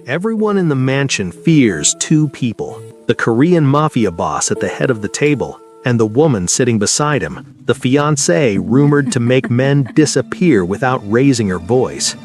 Everyone in the mansion fears two people: the Korean Mafia boss at the head of the table, and the woman sitting beside him, the fiancée rumored to make men disappear without raising her voice.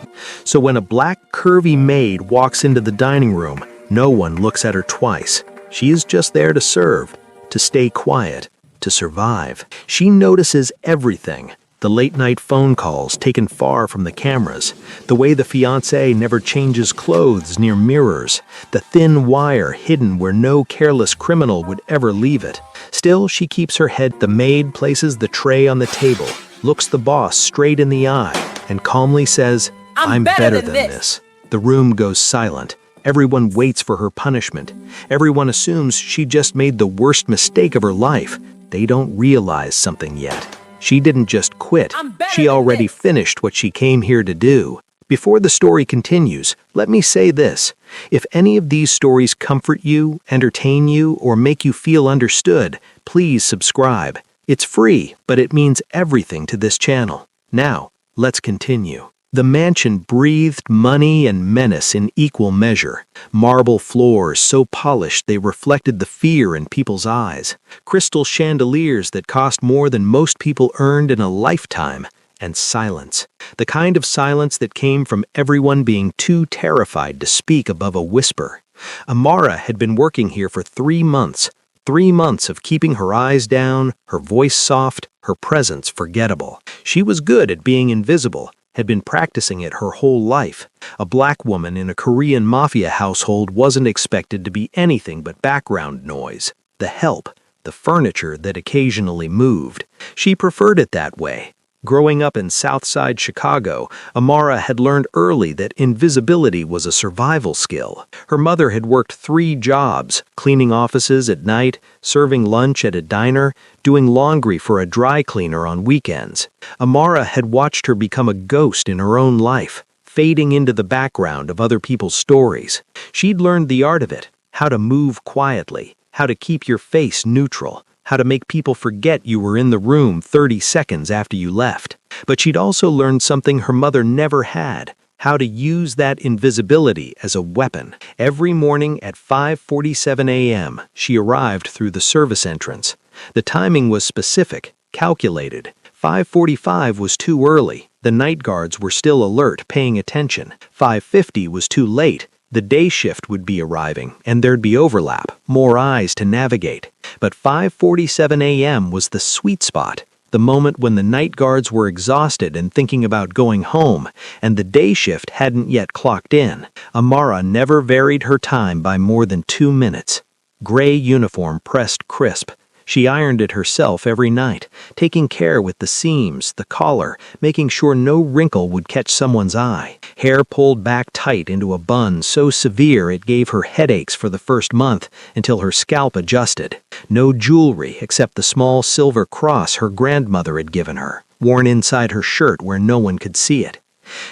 So when a black curvy maid walks into the dining room, no one looks at her twice. She is just there to serve, to stay quiet, to survive. She notices everything: the late-night phone calls taken far from the cameras, the way the fiancé never changes clothes near mirrors, the thin wire hidden where no careless criminal would ever leave it. Still, she keeps her head. The maid places the tray on the table, looks the boss straight in the eye, and calmly says, "I'm better than this." The room goes silent. Everyone waits for her punishment. Everyone assumes she just made the worst mistake of her life. They don't realize something yet. She didn't just quit. She already finished what she came here to do. Before the story continues, let me say this. If any of these stories comfort you, entertain you, or make you feel understood, please subscribe. It's free, but it means everything to this channel. Now, let's continue. The mansion breathed money and menace in equal measure. Marble floors so polished they reflected the fear in people's eyes. Crystal chandeliers that cost more than most people earned in a lifetime. And silence. The kind of silence that came from everyone being too terrified to speak above a whisper. Amara had been working here for 3 months. 3 months of keeping her eyes down, her voice soft, her presence forgettable. She was good at being invisible, had been practicing it her whole life. A black woman in a Korean Mafia household wasn't expected to be anything but background noise. The help, the furniture that occasionally moved. She preferred it that way. Growing up in Southside Chicago, Amara had learned early that invisibility was a survival skill. Her mother had worked 3 jobs, cleaning offices at night, serving lunch at a diner, doing laundry for a dry cleaner on weekends. Amara had watched her become a ghost in her own life, fading into the background of other people's stories. She'd learned the art of it, how to move quietly, how to keep your face neutral, how to make people forget you were in the room 30 seconds after you left. But she'd also learned something her mother never had: how to use that invisibility as a weapon. Every morning at 5:47 a.m., she arrived through the service entrance. The timing was specific, calculated. 5:45 was too early. The night guards were still alert, paying attention. 5:50 was too late. The day shift would be arriving, and there'd be overlap, more eyes to navigate. But 5:47 a.m. was the sweet spot, the moment when the night guards were exhausted and thinking about going home, and the day shift hadn't yet clocked in. Amara never varied her time by more than 2 minutes. Gray uniform pressed crisp. She ironed it herself every night, taking care with the seams, the collar, making sure no wrinkle would catch someone's eye. Hair pulled back tight into a bun so severe it gave her headaches for the first month until her scalp adjusted. No jewelry except the small silver cross her grandmother had given her, worn inside her shirt where no one could see it.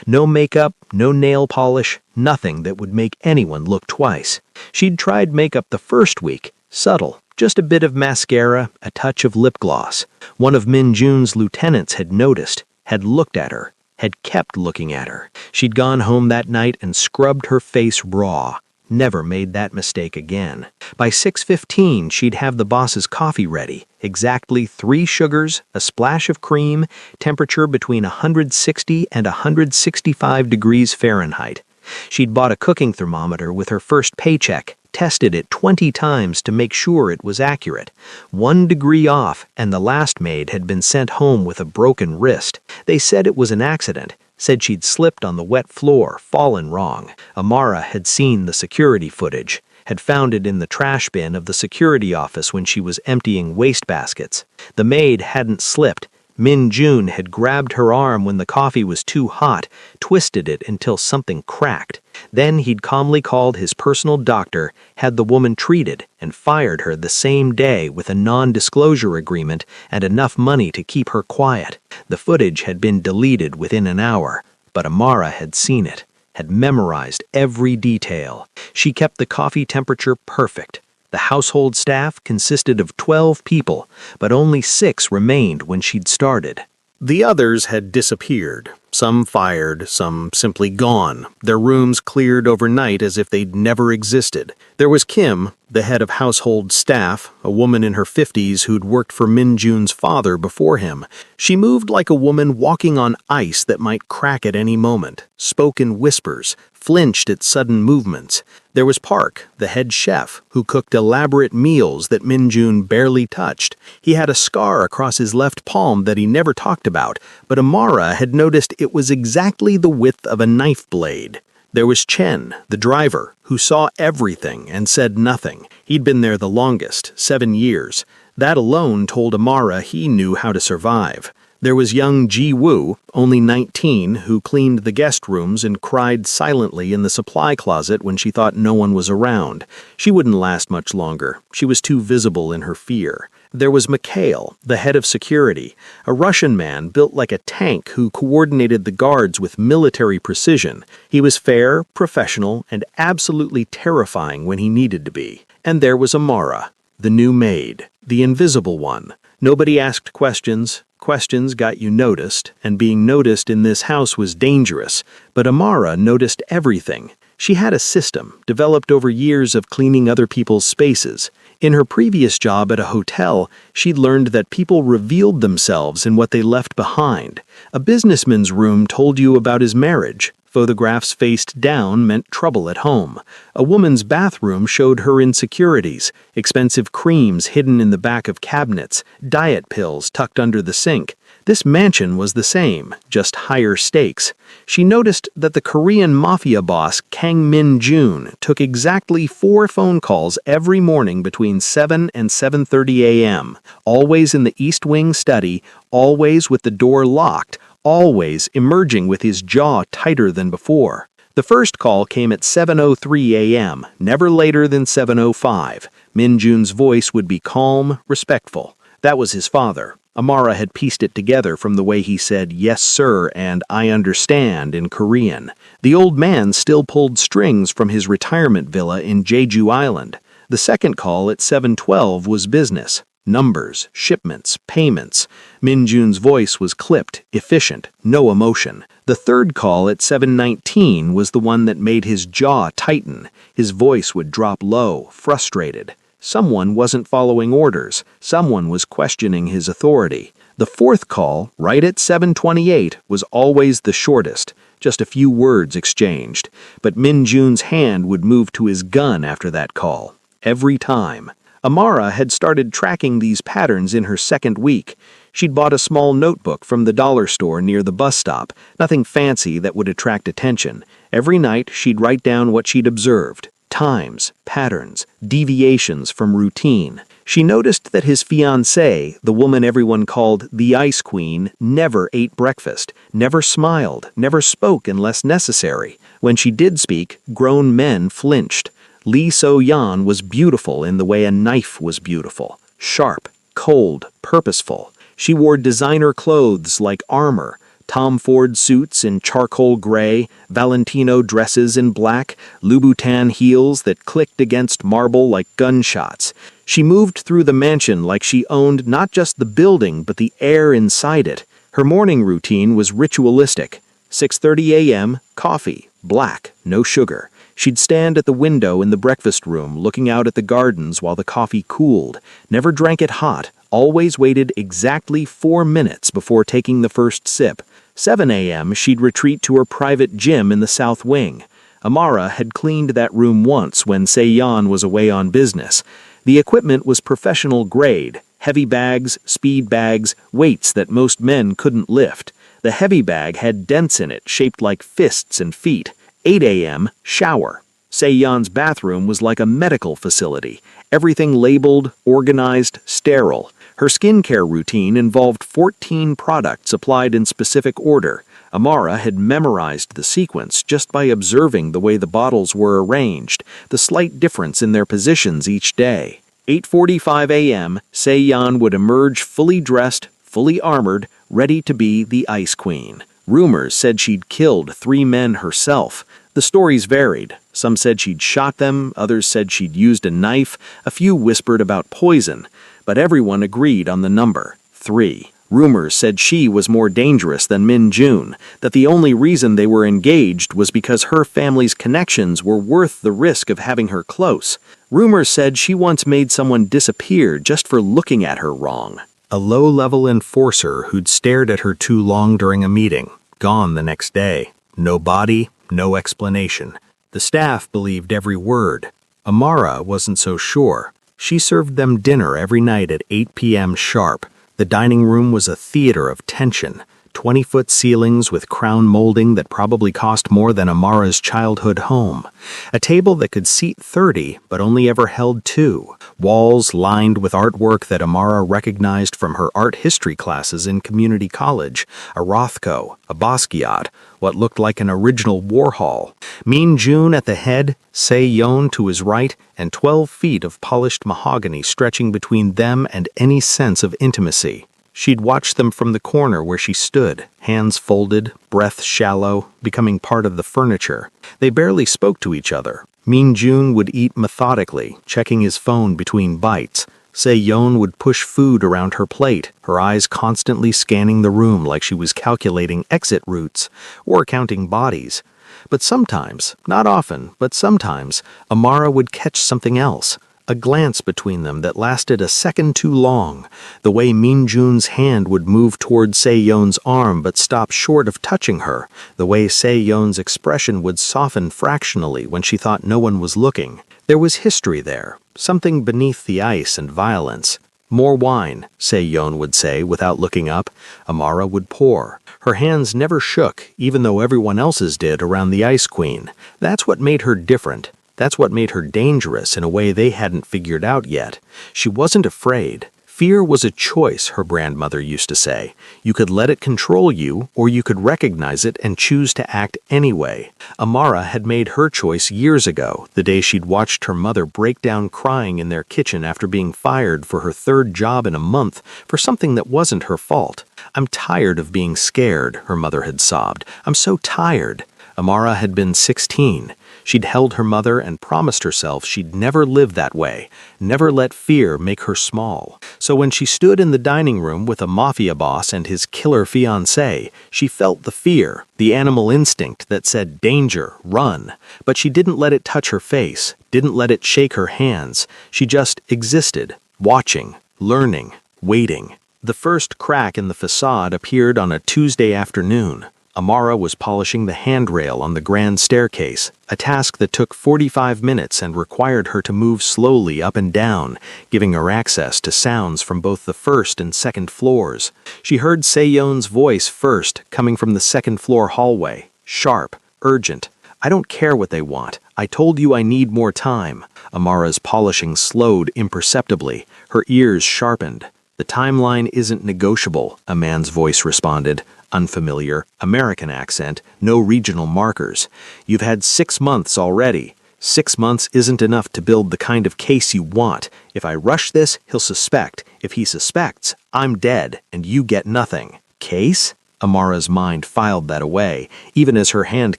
No makeup, no nail polish, nothing that would make anyone look twice. She'd tried makeup the first week, subtle. Just a bit of mascara, a touch of lip gloss. One of Min Jun's lieutenants had noticed, had looked at her, had kept looking at her. She'd gone home that night and scrubbed her face raw. Never made that mistake again. By 6:15, she'd have the boss's coffee ready. Exactly 3 sugars, a splash of cream, temperature between 160 and 165 degrees Fahrenheit. She'd bought a cooking thermometer with her first paycheck, tested it 20 times to make sure it was accurate. 1 degree off, and the last maid had been sent home with a broken wrist. They said it was an accident, said she'd slipped on the wet floor, fallen wrong. Amara had seen the security footage, had found it in the trash bin of the security office when she was emptying wastebaskets. The maid hadn't slipped. Min Jun had grabbed her arm when the coffee was too hot, twisted it until something cracked. Then he'd calmly called his personal doctor, had the woman treated, and fired her the same day with a non-disclosure agreement and enough money to keep her quiet. The footage had been deleted within an hour, but Amara had seen it, had memorized every detail. She kept the coffee temperature perfect. The household staff consisted of 12 people, but only 6 remained when she'd started. The others had disappeared, some fired, some simply gone, their rooms cleared overnight as if they'd never existed. There was Kim, the head of household staff, a woman in her 50s who'd worked for Min-jun's father before him. She moved like a woman walking on ice that might crack at any moment, spoke in whispers, flinched at sudden movements. There was Park, the head chef, who cooked elaborate meals that Min-jun barely touched. He had a scar across his left palm that he never talked about, but Amara had noticed it was exactly the width of a knife blade. There was Chen, the driver, who saw everything and said nothing. He'd been there the longest, 7 years. That alone told Amara he knew how to survive. There was young Ji-woo, only 19, who cleaned the guest rooms and cried silently in the supply closet when she thought no one was around. She wouldn't last much longer. She was too visible in her fear. There was Mikhail, the head of security, a Russian man built like a tank who coordinated the guards with military precision. He was fair, professional, and absolutely terrifying when he needed to be. And there was Amara, the new maid, the invisible one. Nobody asked questions. Questions got you noticed, and being noticed in this house was dangerous. But Amara noticed everything. She had a system, developed over years of cleaning other people's spaces. In her previous job at a hotel, she'd learned that people revealed themselves in what they left behind. A businessman's room told you about his marriage. Photographs faced down meant trouble at home. A woman's bathroom showed her insecurities, expensive creams hidden in the back of cabinets, diet pills tucked under the sink. This mansion was the same, just higher stakes. She noticed that the Korean Mafia boss Kang Min-jun took exactly 4 phone calls every morning between 7 and 7:30 a.m., always in the East Wing study, always with the door locked, always emerging with his jaw tighter than before. The first call came at 7:03 a.m., never later than 7:05. Min-jun's voice would be calm, respectful. That was his father. Amara had pieced it together from the way he said "yes, sir" and "I understand" in Korean. The old man still pulled strings from his retirement villa in Jeju Island. The second call at 7:12 was business. Numbers, shipments, payments. Min-jun's voice was clipped, efficient, no emotion. The third call at 7:19 was the one that made his jaw tighten. His voice would drop low, frustrated. Someone wasn't following orders. Someone was questioning his authority. The fourth call, right at 7:28, was always the shortest. Just a few words exchanged. But Min-jun's hand would move to his gun after that call. Every time. Amara had started tracking these patterns in her second week. She'd bought a small notebook from the dollar store near the bus stop, nothing fancy that would attract attention. Every night, she'd write down what she'd observed. Times, patterns, deviations from routine. She noticed that his fiancée, the woman everyone called the Ice Queen, never ate breakfast, never smiled, never spoke unless necessary. When she did speak, grown men flinched. Lee So-yeon was beautiful in the way a knife was beautiful. Sharp, cold, purposeful. She wore designer clothes like armor, Tom Ford suits in charcoal gray, Valentino dresses in black, Louboutin heels that clicked against marble like gunshots. She moved through the mansion like she owned not just the building but the air inside it. Her morning routine was ritualistic. 6:30 a.m., coffee, black, no sugar. She'd stand at the window in the breakfast room looking out at the gardens while the coffee cooled. Never drank it hot, always waited exactly 4 minutes before taking the first sip. 7 a.m., she'd retreat to her private gym in the south wing. Amara had cleaned that room once when Se-yeon was away on business. The equipment was professional grade, heavy bags, speed bags, weights that most men couldn't lift. The heavy bag had dents in it shaped like fists and feet. 8 a.m., shower. Se-yeon's bathroom was like a medical facility. Everything labeled, organized, sterile. Her skincare routine involved 14 products applied in specific order. Amara had memorized the sequence just by observing the way the bottles were arranged, the slight difference in their positions each day. 8:45 a.m., Se-yeon would emerge fully dressed, fully armored, ready to be the Ice Queen. Rumors said she'd killed 3 men herself. The stories varied. Some said she'd shot them, others said she'd used a knife, a few whispered about poison, but everyone agreed on the number, 3. Rumors said she was more dangerous than Min-jun, that the only reason they were engaged was because her family's connections were worth the risk of having her close. Rumors said she once made someone disappear just for looking at her wrong. A low-level enforcer who'd stared at her too long during a meeting, gone the next day. No body, no explanation. The staff believed every word. Amara wasn't so sure. She served them dinner every night at 8 p.m. sharp. The dining room was a theater of tension. 20-foot ceilings with crown molding that probably cost more than Amara's childhood home. A table that could seat 30 but only ever held 2. Walls lined with artwork that Amara recognized from her art history classes in community college. A Rothko, a Basquiat, what looked like an original Warhol. Min-jun at the head, Se-yeon to his right, and 12 feet of polished mahogany stretching between them and any sense of intimacy. She'd watched them from the corner where she stood, hands folded, breath shallow, becoming part of the furniture. They barely spoke to each other. Min-jun would eat methodically, checking his phone between bites. Se-yeon would push food around her plate, her eyes constantly scanning the room like she was calculating exit routes or counting bodies. But sometimes, not often, but sometimes, Amara would catch something else. A glance between them that lasted a second too long, the way Min-jun's hand would move toward Se-yeon's arm but stop short of touching her, the way Se-yeon's expression would soften fractionally when she thought no one was looking. There was history there, something beneath the ice and violence. More wine, Se-yeon would say without looking up. Amara would pour. Her hands never shook, even though everyone else's did around the Ice Queen. That's what made her different. That's what made her dangerous in a way they hadn't figured out yet. She wasn't afraid. Fear was a choice, her grandmother used to say. You could let it control you, or you could recognize it and choose to act anyway. Amara had made her choice years ago, the day she'd watched her mother break down crying in their kitchen after being fired for her 3rd job in a month for something that wasn't her fault. "I'm tired of being scared," her mother had sobbed. "I'm so tired." Amara had been 16. She'd held her mother and promised herself she'd never live that way, never let fear make her small. So when she stood in the dining room with a mafia boss and his killer fiancé, she felt the fear, the animal instinct that said danger, run. But she didn't let it touch her face, didn't let it shake her hands. She just existed, watching, learning, waiting. The first crack in the facade appeared on a Tuesday afternoon. Amara was polishing the handrail on the grand staircase, a task that took 45 minutes and required her to move slowly up and down, giving her access to sounds from both the 1st and 2nd floors. She heard Se-yeon's voice first, coming from the 2nd floor hallway, sharp, urgent. "I don't care what they want. I told you I need more time." Amara's polishing slowed imperceptibly, her ears sharpened. "The timeline isn't negotiable," a man's voice responded. Unfamiliar, American accent, no regional markers. "You've had 6 months already. 6 months isn't enough to build the kind of case you want. If I rush this, he'll suspect. If he suspects, I'm dead, and you get nothing." Case? Amara's mind filed that away, even as her hand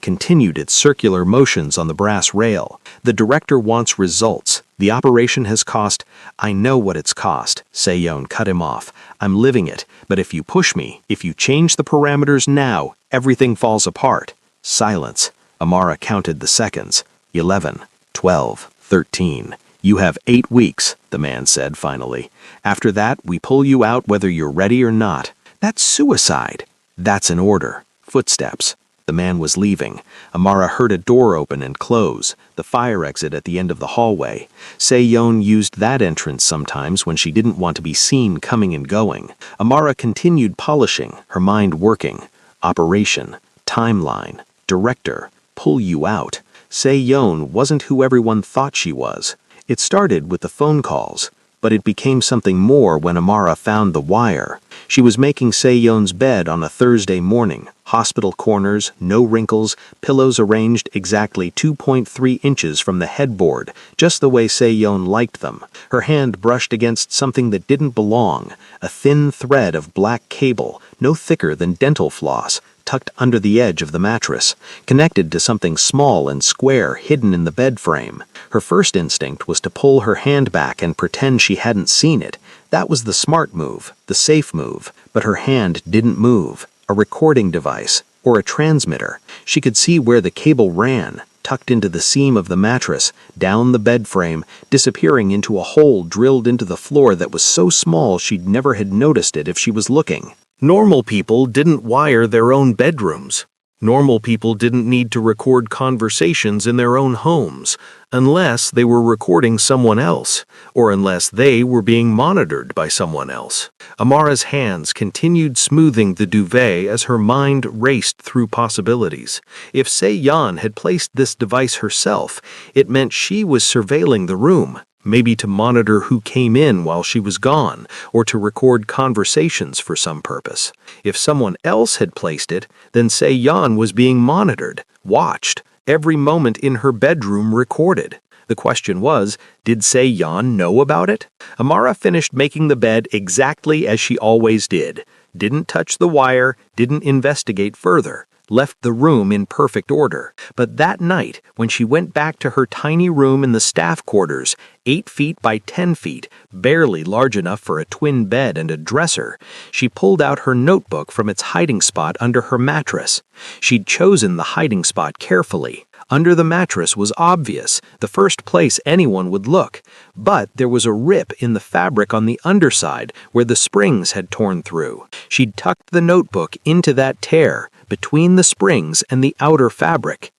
continued its circular motions on the brass rail. "The director wants results. The operation has cost—" "I know what it's cost," Se-yeon cut him off. "I'm living it, but if you push me, if you change the parameters now, everything falls apart." Silence. Amara counted the seconds. 11, 12, 13. "You have 8 weeks, the man said finally. "After that, we pull you out whether you're ready or not." "That's suicide." "That's an order." Footsteps. The man was leaving. Amara heard a door open and close, the fire exit at the end of the hallway. Se-yeon used that entrance sometimes when she didn't want to be seen coming and going. Amara continued polishing, her mind working. Operation, timeline, director, pull you out. Se-yeon wasn't who everyone thought she was. It started with the phone calls, but it became something more when Amara found the wire. She was making Se-yeon's bed on a Thursday morning. Hospital corners, no wrinkles, pillows arranged exactly 2.3 inches from the headboard, just the way Se-yeon liked them. Her hand brushed against something that didn't belong, a thin thread of black cable, no thicker than dental floss, tucked under the edge of the mattress, connected to something small and square hidden in the bed frame. Her first instinct was to pull her hand back and pretend she hadn't seen it. That was the smart move, the safe move, but her hand didn't move. A recording device, or a transmitter. She could see where the cable ran, tucked into the seam of the mattress, down the bed frame, disappearing into a hole drilled into the floor that was so small she'd never had noticed it if she was looking. Normal people didn't wire their own bedrooms. Normal people didn't need to record conversations in their own homes, unless they were recording someone else, or unless they were being monitored by someone else. Amara's hands continued smoothing the duvet as her mind raced through possibilities. If Se-Yeon had placed this device herself, it meant she was surveilling the room, maybe to monitor who came in while she was gone, or to record conversations for some purpose. If someone else had placed it, then Se-Yeon was being monitored, watched, every moment in her bedroom recorded. The question was, did Se-Yeon know about it? Amara finished making the bed exactly as she always did. Didn't touch the wire, didn't investigate further. Left the room in perfect order. But that night, when she went back to her tiny room in the staff quarters, 8 feet by 10 feet, barely large enough for a twin bed and a dresser, she pulled out her notebook from its hiding spot under her mattress. She'd chosen the hiding spot carefully. Under the mattress was obvious, the first place anyone would look, but there was a rip in the fabric on the underside where the springs had torn through. She'd tucked the notebook into that tear, between the springs and the outer fabric,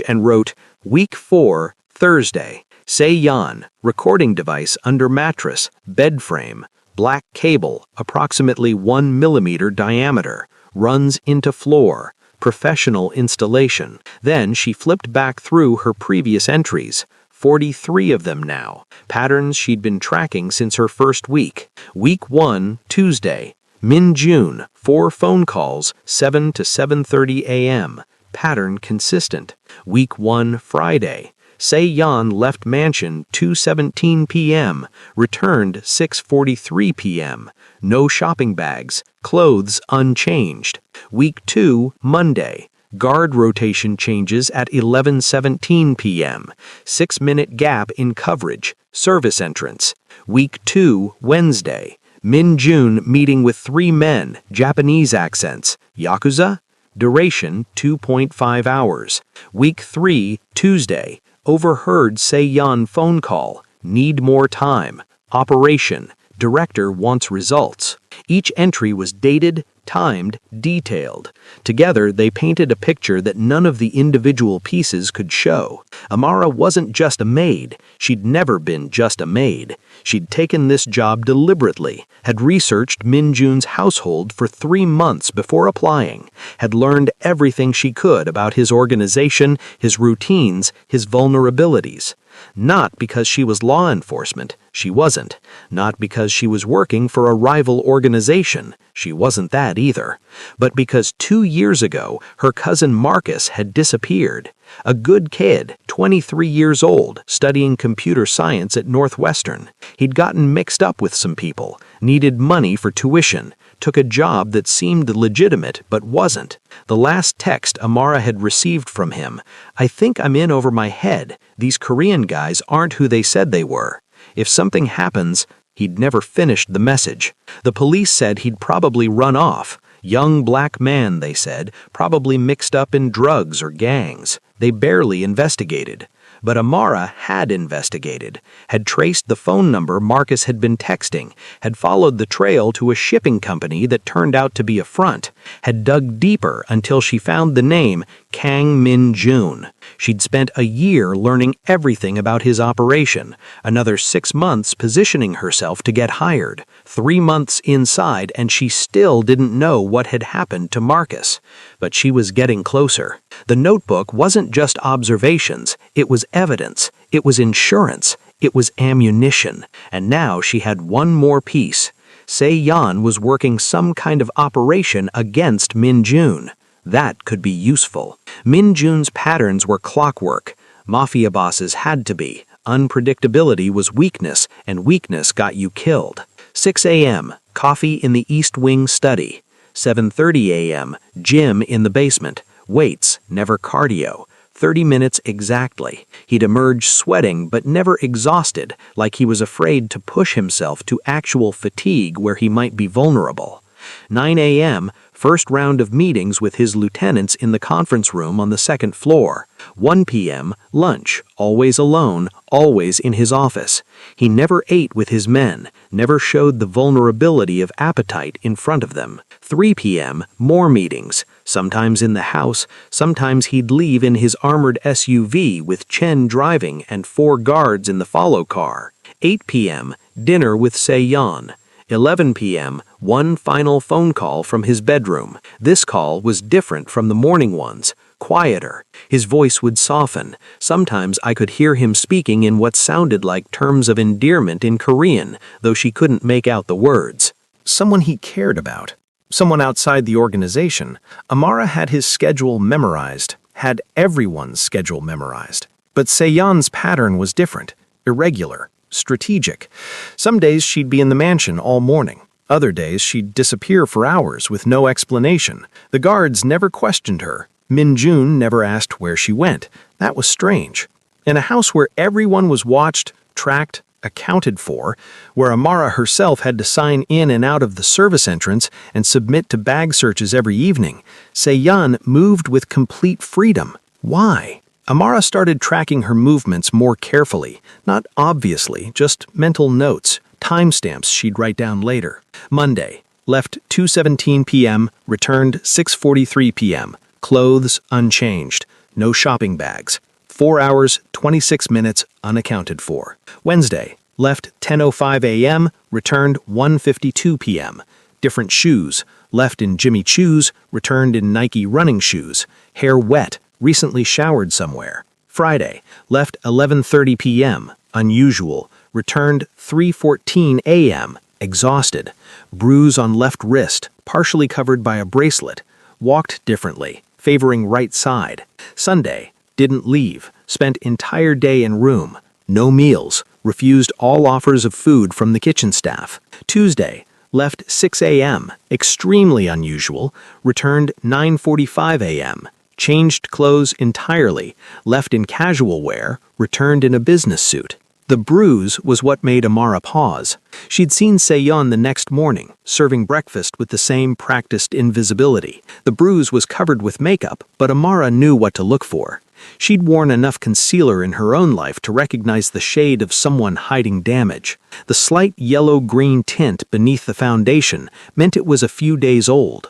and wrote, Week 4, Thursday, Se-Yeon, recording device under mattress, bed frame, black cable, approximately 1 millimeter diameter, runs into floor, professional installation. Then she flipped back through her previous entries, 43 of them now, patterns she'd been tracking since her first week. Week 1, Tuesday, Min-June, 4 phone calls, 7 to 7:30 a.m. Pattern consistent. Week 1, Friday. Se-Yeon left mansion 2:17 p.m. Returned 6:43 p.m. No shopping bags. Clothes unchanged. Week 2, Monday. Guard rotation changes at 11:17 p.m. 6-minute gap in coverage. Service entrance. Week 2, Wednesday. Min-June meeting with 3 men, Japanese accents. Yakuza? Duration 2.5 hours. Week 3, Tuesday. Overheard Se-Yeon phone call. Need more time. Operation. Director wants results. Each entry was dated, timed, detailed. Together, they painted a picture that none of the individual pieces could show. Amara wasn't just a maid. She'd never been just a maid. She'd taken this job deliberately, had researched Min-Jun's household for 3 months before applying, had learned everything she could about his organization, his routines, his vulnerabilities. Not because she was law enforcement, she wasn't. Not because she was working for a rival organization, she wasn't that either. But because 2 years ago, her cousin Marcus had disappeared. A good kid, 23 years old, studying computer science at Northwestern. He'd gotten mixed up with some people, needed money for tuition, took a job that seemed legitimate but wasn't. The last text Amara had received from him, I think I'm in over my head. These Korean guys aren't who they said they were. If something happens, he'd never finished the message. The police said he'd probably run off. Young black man, they said, probably mixed up in drugs or gangs. They barely investigated. But Amara had investigated, had traced the phone number Marcus had been texting, had followed the trail to a shipping company that turned out to be a front, had dug deeper until she found the name Kang Min-Jun. She'd spent a year learning everything about his operation, another 6 months positioning herself to get hired, 3 months inside, and she still didn't know what had happened to Marcus. But she was getting closer. The notebook wasn't just observations, it was evidence, it was insurance, it was ammunition, and now she had one more piece. Se-Yeon was working some kind of operation against Min-Jun. That could be useful. Min-Jun's patterns were clockwork. Mafia bosses had to be. Unpredictability was weakness, and weakness got you killed. 6 a.m., coffee in the East Wing study. 7:30 a.m., gym in the basement. Weights, never cardio. 30 minutes exactly. He'd emerge sweating but never exhausted, like he was afraid to push himself to actual fatigue where he might be vulnerable. 9 a.m., first round of meetings with his lieutenants in the conference room on the second floor. 1 p.m., lunch, always alone, always in his office. He never ate with his men, never showed the vulnerability of appetite in front of them. 3 p.m., more meetings, sometimes in the house, sometimes he'd leave in his armored SUV with Chen driving and 4 guards in the follow car. 8 p.m., dinner with Se-yeon. 11 p.m., one final phone call from his bedroom. This call was different from the morning ones, quieter. His voice would soften. Sometimes I could hear him speaking in what sounded like terms of endearment in Korean, though she couldn't make out the words. Someone he cared about. Someone outside the organization. Amara had his schedule memorized, had everyone's schedule memorized. But Se-yeon's pattern was different, irregular. Strategic. Some days she'd be in the mansion all morning. Other days she'd disappear for hours with no explanation. The guards never questioned her. Min-jun never asked where she went. That was strange. In a house where everyone was watched, tracked, accounted for, where Amara herself had to sign in and out of the service entrance and submit to bag searches every evening, Se-yeon moved with complete freedom. Why? Amara started tracking her movements more carefully, not obviously, just mental notes, timestamps she'd write down later. Monday, left 2:17 p.m., returned 6:43 p.m., clothes unchanged, no shopping bags, 4 hours, 26 minutes unaccounted for. Wednesday, left 10:05 a.m., returned 1:52 p.m., different shoes, left in Jimmy Choo's, returned in Nike running shoes, hair wet, recently showered somewhere. Friday, left 11:30 p.m., unusual, returned 3:14 a.m., exhausted, bruise on left wrist, partially covered by a bracelet, walked differently, favoring right side. Sunday, didn't leave, spent entire day in room, no meals, refused all offers of food from the kitchen staff. Tuesday, left 6 a.m., extremely unusual, returned 9:45 a.m., changed clothes entirely, left in casual wear, returned in a business suit. The bruise was what made Amara pause. She'd seen Se-yeon the next morning, serving breakfast with the same practiced invisibility. The bruise was covered with makeup, but Amara knew what to look for. She'd worn enough concealer in her own life to recognize the shade of someone hiding damage. The slight yellow-green tint beneath the foundation meant it was a few days old.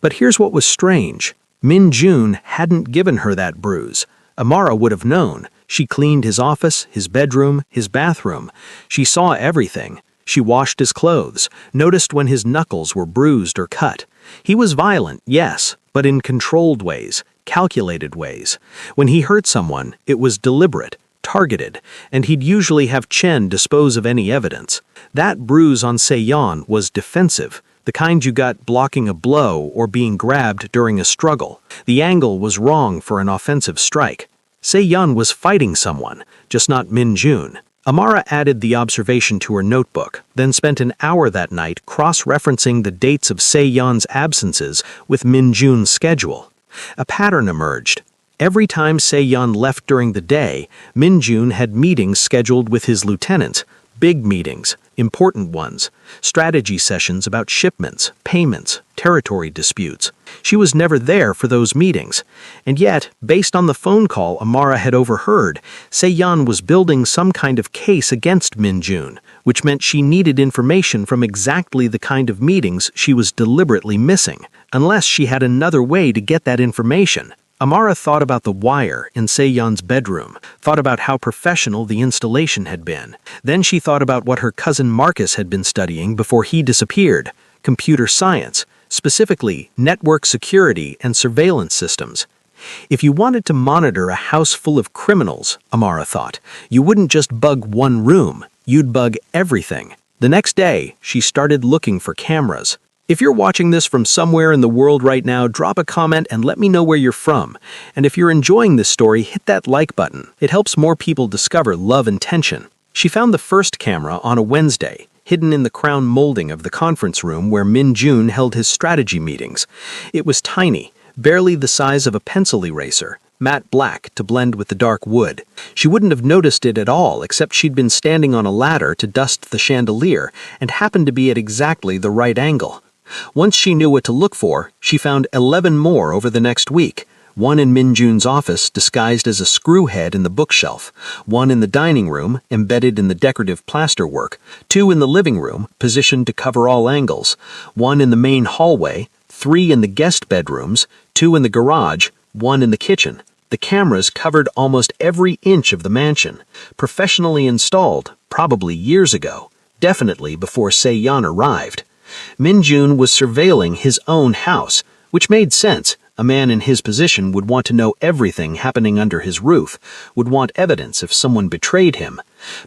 But here's what was strange. Min-jun hadn't given her that bruise. Amara would have known. She cleaned his office, his bedroom, his bathroom. She saw everything. She washed his clothes, noticed when his knuckles were bruised or cut. He was violent, yes, but in controlled ways, calculated ways. When he hurt someone, it was deliberate, targeted, and he'd usually have Chen dispose of any evidence. That bruise on Se-yeon was defensive, the kind you got blocking a blow or being grabbed during a struggle. The angle was wrong for an offensive strike. Se-yeon was fighting someone, just not Min-jun. Amara added the observation to her notebook, then spent an hour that night cross-referencing the dates of Se-yeon's absences with Min-jun's schedule. A pattern emerged. Every time Se-yeon left during the day, Min-jun had meetings scheduled with his lieutenants, big meetings, important ones, strategy sessions about shipments, payments, territory disputes. She was never there for those meetings. And yet, based on the phone call Amara had overheard, Se-yeon was building some kind of case against Min-jun, which meant she needed information from exactly the kind of meetings she was deliberately missing, unless she had another way to get that information. Amara thought about the wire in Se-yeon's bedroom, thought about how professional the installation had been. Then she thought about what her cousin Marcus had been studying before he disappeared, computer science, specifically network security and surveillance systems. If you wanted to monitor a house full of criminals, Amara thought, you wouldn't just bug one room, you'd bug everything. The next day, she started looking for cameras. If you're watching this from somewhere in the world right now, drop a comment and let me know where you're from. And if you're enjoying this story, hit that like button. It helps more people discover Love and Tension. She found the first camera on a Wednesday, hidden in the crown molding of the conference room where Min-jun held his strategy meetings. It was tiny, barely the size of a pencil eraser, matte black to blend with the dark wood. She wouldn't have noticed it at all, except she'd been standing on a ladder to dust the chandelier and happened to be at exactly the right angle. Once she knew what to look for, she found 11 more over the next week. One in Min-jun's office, disguised as a screw head in the bookshelf. One in the dining room, embedded in the decorative plasterwork. 2 in the living room, positioned to cover all angles. 1 in the main hallway. 3 in the guest bedrooms. 2 in the garage. 1 in the kitchen. The cameras covered almost every inch of the mansion. Professionally installed, probably years ago. Definitely before Se-yeon arrived. Min-jun was surveilling his own house, which made sense. A man in his position would want to know everything happening under his roof, would want evidence if someone betrayed him.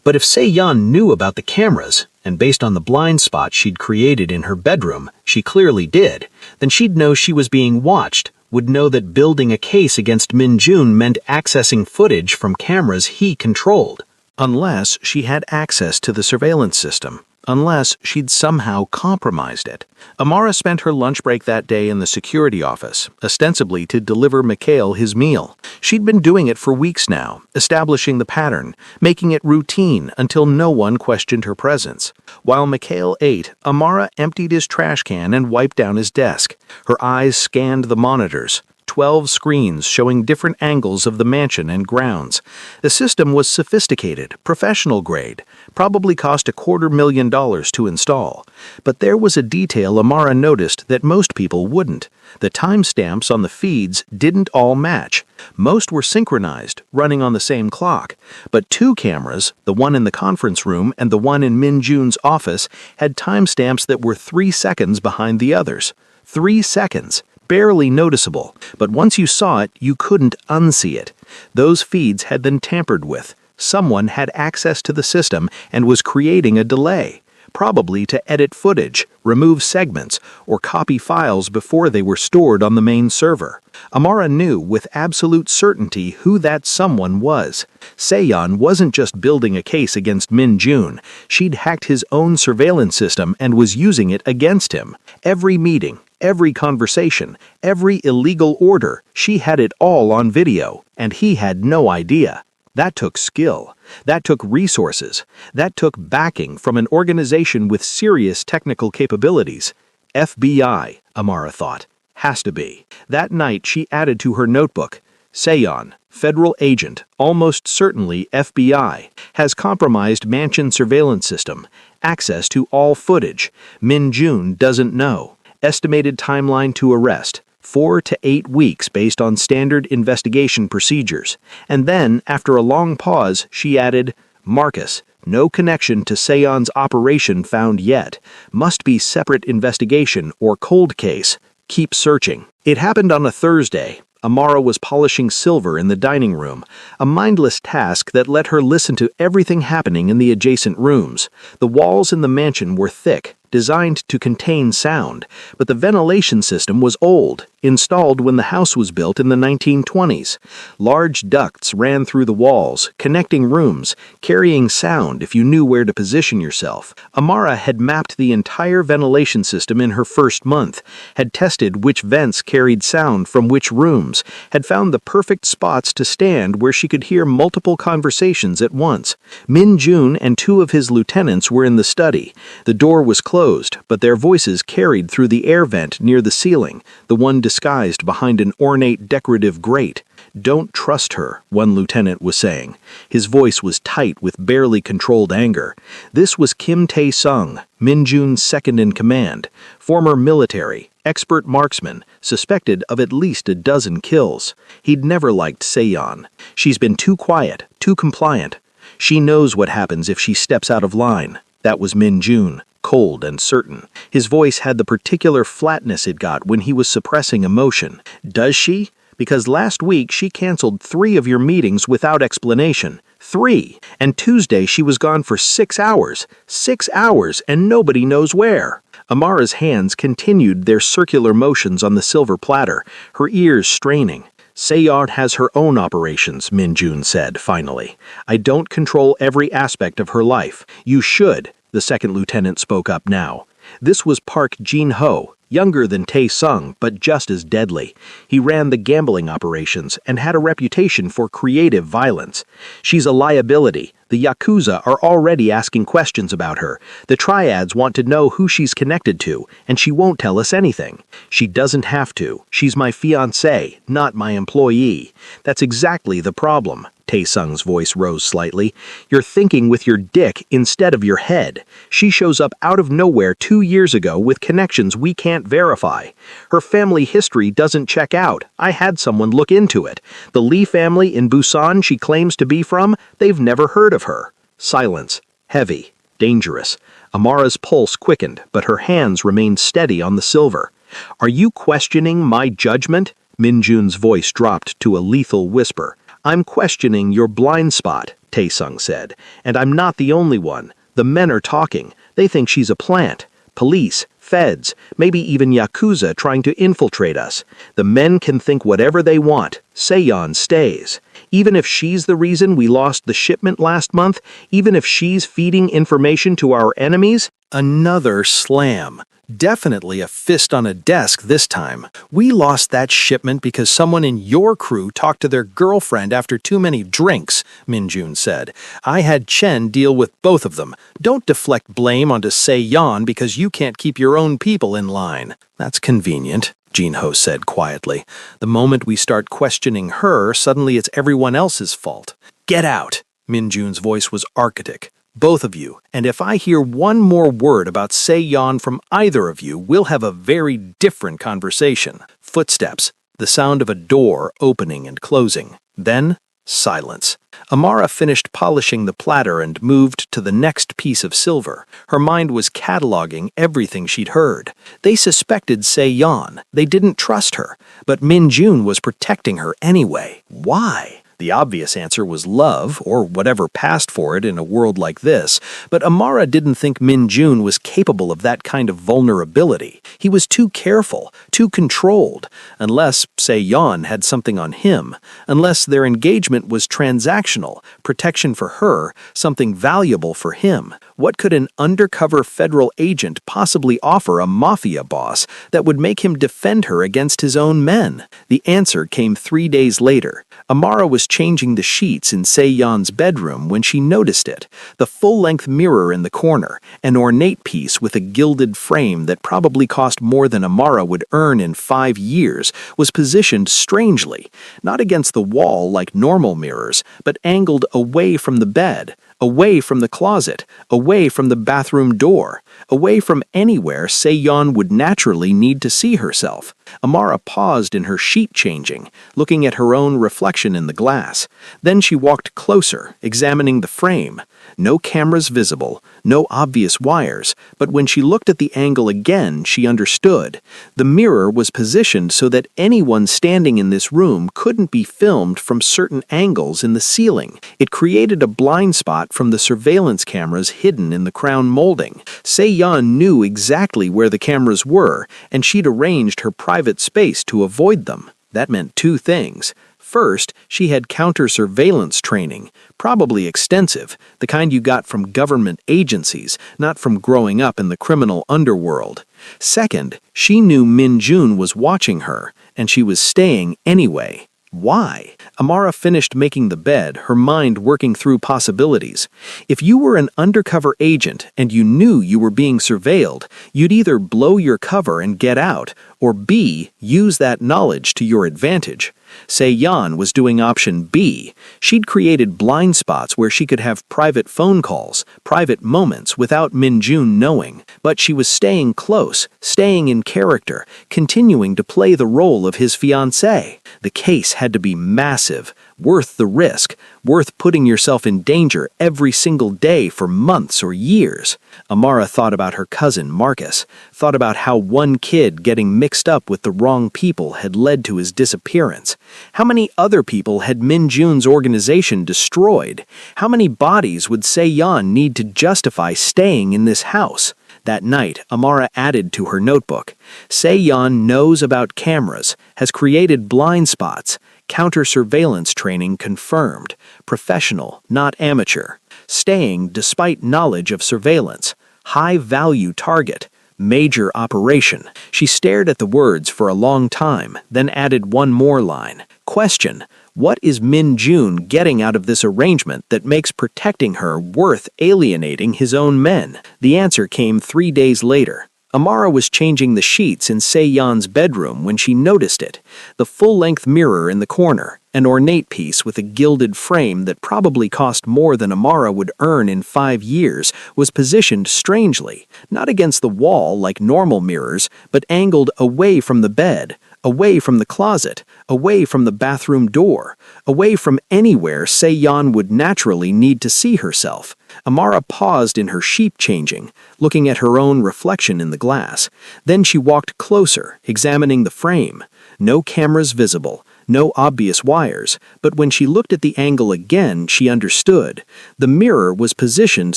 But if Se-yeon knew about the cameras, and based on the blind spot she'd created in her bedroom, she clearly did, then she'd know she was being watched, would know that building a case against Min-jun meant accessing footage from cameras he controlled. Unless she had access to the surveillance system. Unless she'd somehow compromised it. Amara spent her lunch break that day in the security office, ostensibly to deliver Mikhail his meal. She'd been doing it for weeks now, establishing the pattern, making it routine until no one questioned her presence. While Mikhail ate, Amara emptied his trash can and wiped down his desk. Her eyes scanned the monitors. 12 screens showing different angles of the mansion and grounds. The system was sophisticated, professional grade, probably cost $250,000 to install. But there was a detail Amara noticed that most people wouldn't. The timestamps on the feeds didn't all match. Most were synchronized, running on the same clock. But 2 cameras, the one in the conference room and the one in Min-jun's office, had timestamps that were 3 seconds behind the others. 3 seconds. Barely noticeable, but once you saw it, you couldn't unsee it. Those feeds had been tampered with. Someone had access to the system and was creating a delay, probably to edit footage, remove segments, or copy files before they were stored on the main server. Amara knew with absolute certainty who that someone was. Se-yeon wasn't just building a case against Min-jun. She'd hacked his own surveillance system and was using it against him. Every meeting, every conversation, every illegal order, she had it all on video, and he had no idea. That took skill. That took resources. That took backing from an organization with serious technical capabilities. FBI, Amara thought. Has to be. That night she added to her notebook, Se-yeon, federal agent, almost certainly FBI, has compromised mansion surveillance system. Access to all footage. Min-jun doesn't know. Estimated timeline to arrest, 4 to 8 weeks based on standard investigation procedures. And then, after a long pause, she added, Marcus, no connection to Se-yeon's operation found yet. Must be separate investigation or cold case. Keep searching. It happened on a Thursday. Amara was polishing silver in the dining room, a mindless task that let her listen to everything happening in the adjacent rooms. The walls in the mansion were thick, designed to contain sound, but the ventilation system was old, installed when the house was built in the 1920s. Large ducts ran through the walls, connecting rooms, carrying sound if you knew where to position yourself. Amara had mapped the entire ventilation system in her first month, had tested which vents carried sound from which rooms, had found the perfect spots to stand where she could hear multiple conversations at once. Min-jun and 2 of his lieutenants were in the study. The door was closed, but their voices carried through the air vent near the ceiling, the one disguised behind an ornate decorative grate. Don't trust her, one lieutenant was saying. His voice was tight with barely controlled anger. This was Kim Tae-sung, Min-jun's second in command, former military, expert marksman, suspected of at least a dozen kills. He'd never liked Se-yeon. She's been too quiet, too compliant. She knows what happens if she steps out of line. That was Min-jun. Cold and certain. His voice had the particular flatness it got when he was suppressing emotion. Does she? Because last week she canceled 3 of your meetings without explanation. 3! And Tuesday she was gone for 6 hours. 6 hours, and nobody knows where. Amara's hands continued their circular motions on the silver platter, her ears straining. Se-yeon has her own operations, Min-jun said, finally. I don't control every aspect of her life. You should. The second lieutenant spoke up now. This was Park Jin-ho, younger than Tae-sung, but just as deadly. He ran the gambling operations and had a reputation for creative violence. She's a liability. The Yakuza are already asking questions about her. The triads want to know who she's connected to, and she won't tell us anything. She doesn't have to. She's my fiancée, not my employee. That's exactly the problem. Tae-sung's voice rose slightly. You're thinking with your dick instead of your head. She shows up out of nowhere 2 years ago with connections we can't verify. Her family history doesn't check out. I had someone look into it. The Lee family in Busan she claims to be from, they've never heard of her. Silence. Heavy. Dangerous. Amara's pulse quickened, but her hands remained steady on the silver. Are you questioning my judgment? Min-jun's voice dropped to a lethal whisper. I'm questioning your blind spot, Tae-sung said, and I'm not the only one. The men are talking. They think she's a plant. Police, feds, maybe even Yakuza trying to infiltrate us. The men can think whatever they want. Seon stays. Even if she's the reason we lost the shipment last month, even if she's feeding information to our enemies, another slam. Definitely a fist on a desk this time. We lost that shipment because someone in your crew talked to their girlfriend after too many drinks, Min-jun said. I had Chen deal with both of them. Don't deflect blame onto Se-yeon because you can't keep your own people in line. That's convenient, Jin-ho said quietly. The moment we start questioning her, suddenly it's everyone else's fault. Get out! Min-jun's voice was archaic. Both of you, and if I hear one more word about Se-yeon from either of you, we'll have a very different conversation. Footsteps, the sound of a door opening and closing. Then, silence. Amara finished polishing the platter and moved to the next piece of silver. Her mind was cataloging everything she'd heard. They suspected Se-yeon. They didn't trust her. But Min-jun was protecting her anyway. Why? The obvious answer was love, or whatever passed for it in a world like this, but Amara didn't think Min-jun was capable of that kind of vulnerability. He was too careful, too controlled, unless Se-yeon had something on him, unless their engagement was transactional, protection for her, something valuable for him. What could an undercover federal agent possibly offer a mafia boss that would make him defend her against his own men? The answer came 3 days later. Amara was changing the sheets in Se-yeon's bedroom when she noticed it. The full-length mirror in the corner, an ornate piece with a gilded frame that probably cost more than Amara would earn in 5 years, was positioned strangely, not against the wall like normal mirrors, but angled away from the bed, away from the closet, away from the bathroom door, away from anywhere Se-yeon would naturally need to see herself. Amara paused in her sheet changing, looking at her own reflection in the glass. Then she walked closer, examining the frame. No cameras visible, no obvious wires, but when she looked at the angle again, she understood. The mirror was positioned so that anyone standing in this room couldn't be filmed from certain angles in the ceiling. It created a blind spot from the surveillance cameras hidden in the crown molding. Se-yeon knew exactly where the cameras were, and she'd arranged her private space to avoid them. That meant 2 things. First, she had counter-surveillance training, probably extensive, the kind you got from government agencies, not from growing up in the criminal underworld. Second, she knew Min-jun was watching her, and she was staying anyway. Why? Amara finished making the bed, her mind working through possibilities. If you were an undercover agent and you knew you were being surveilled, you'd either blow your cover and get out, or B, use that knowledge to your advantage. Se-yeon was doing option B. She'd created blind spots where she could have private phone calls, private moments without Min-jun knowing. But she was staying close, staying in character, continuing to play the role of his fiancée. The case had to be massive, worth the risk, worth putting yourself in danger every single day for months or years. Amara thought about her cousin Marcus, thought about how one kid getting mixed up with the wrong people had led to his disappearance. How many other people had Min-jun's organization destroyed? How many bodies would Se-yeon need to justify staying in this house? That night, Amara added to her notebook. Se-yeon knows about cameras, has created blind spots, counter-surveillance training confirmed, professional, not amateur, staying despite knowledge of surveillance, high-value target, Major operation. She stared at the words for a long time, then added one more line. Question. What is Min Jun getting out of this arrangement that makes protecting her worth alienating his own men? The answer came 3 days later. Amara was changing the sheets in Se-yeon's bedroom when she noticed it. The full-length mirror in the corner, an ornate piece with a gilded frame that probably cost more than Amara would earn in 5 years, was positioned strangely, not against the wall like normal mirrors, but angled away from the bed, away from the closet, away from the bathroom door, away from anywhere Se-yeon would naturally need to see herself. Amara paused in her sheep changing, looking at her own reflection in the glass. Then she walked closer, examining the frame. No cameras visible, no obvious wires, but when she looked at the angle again, she understood. The mirror was positioned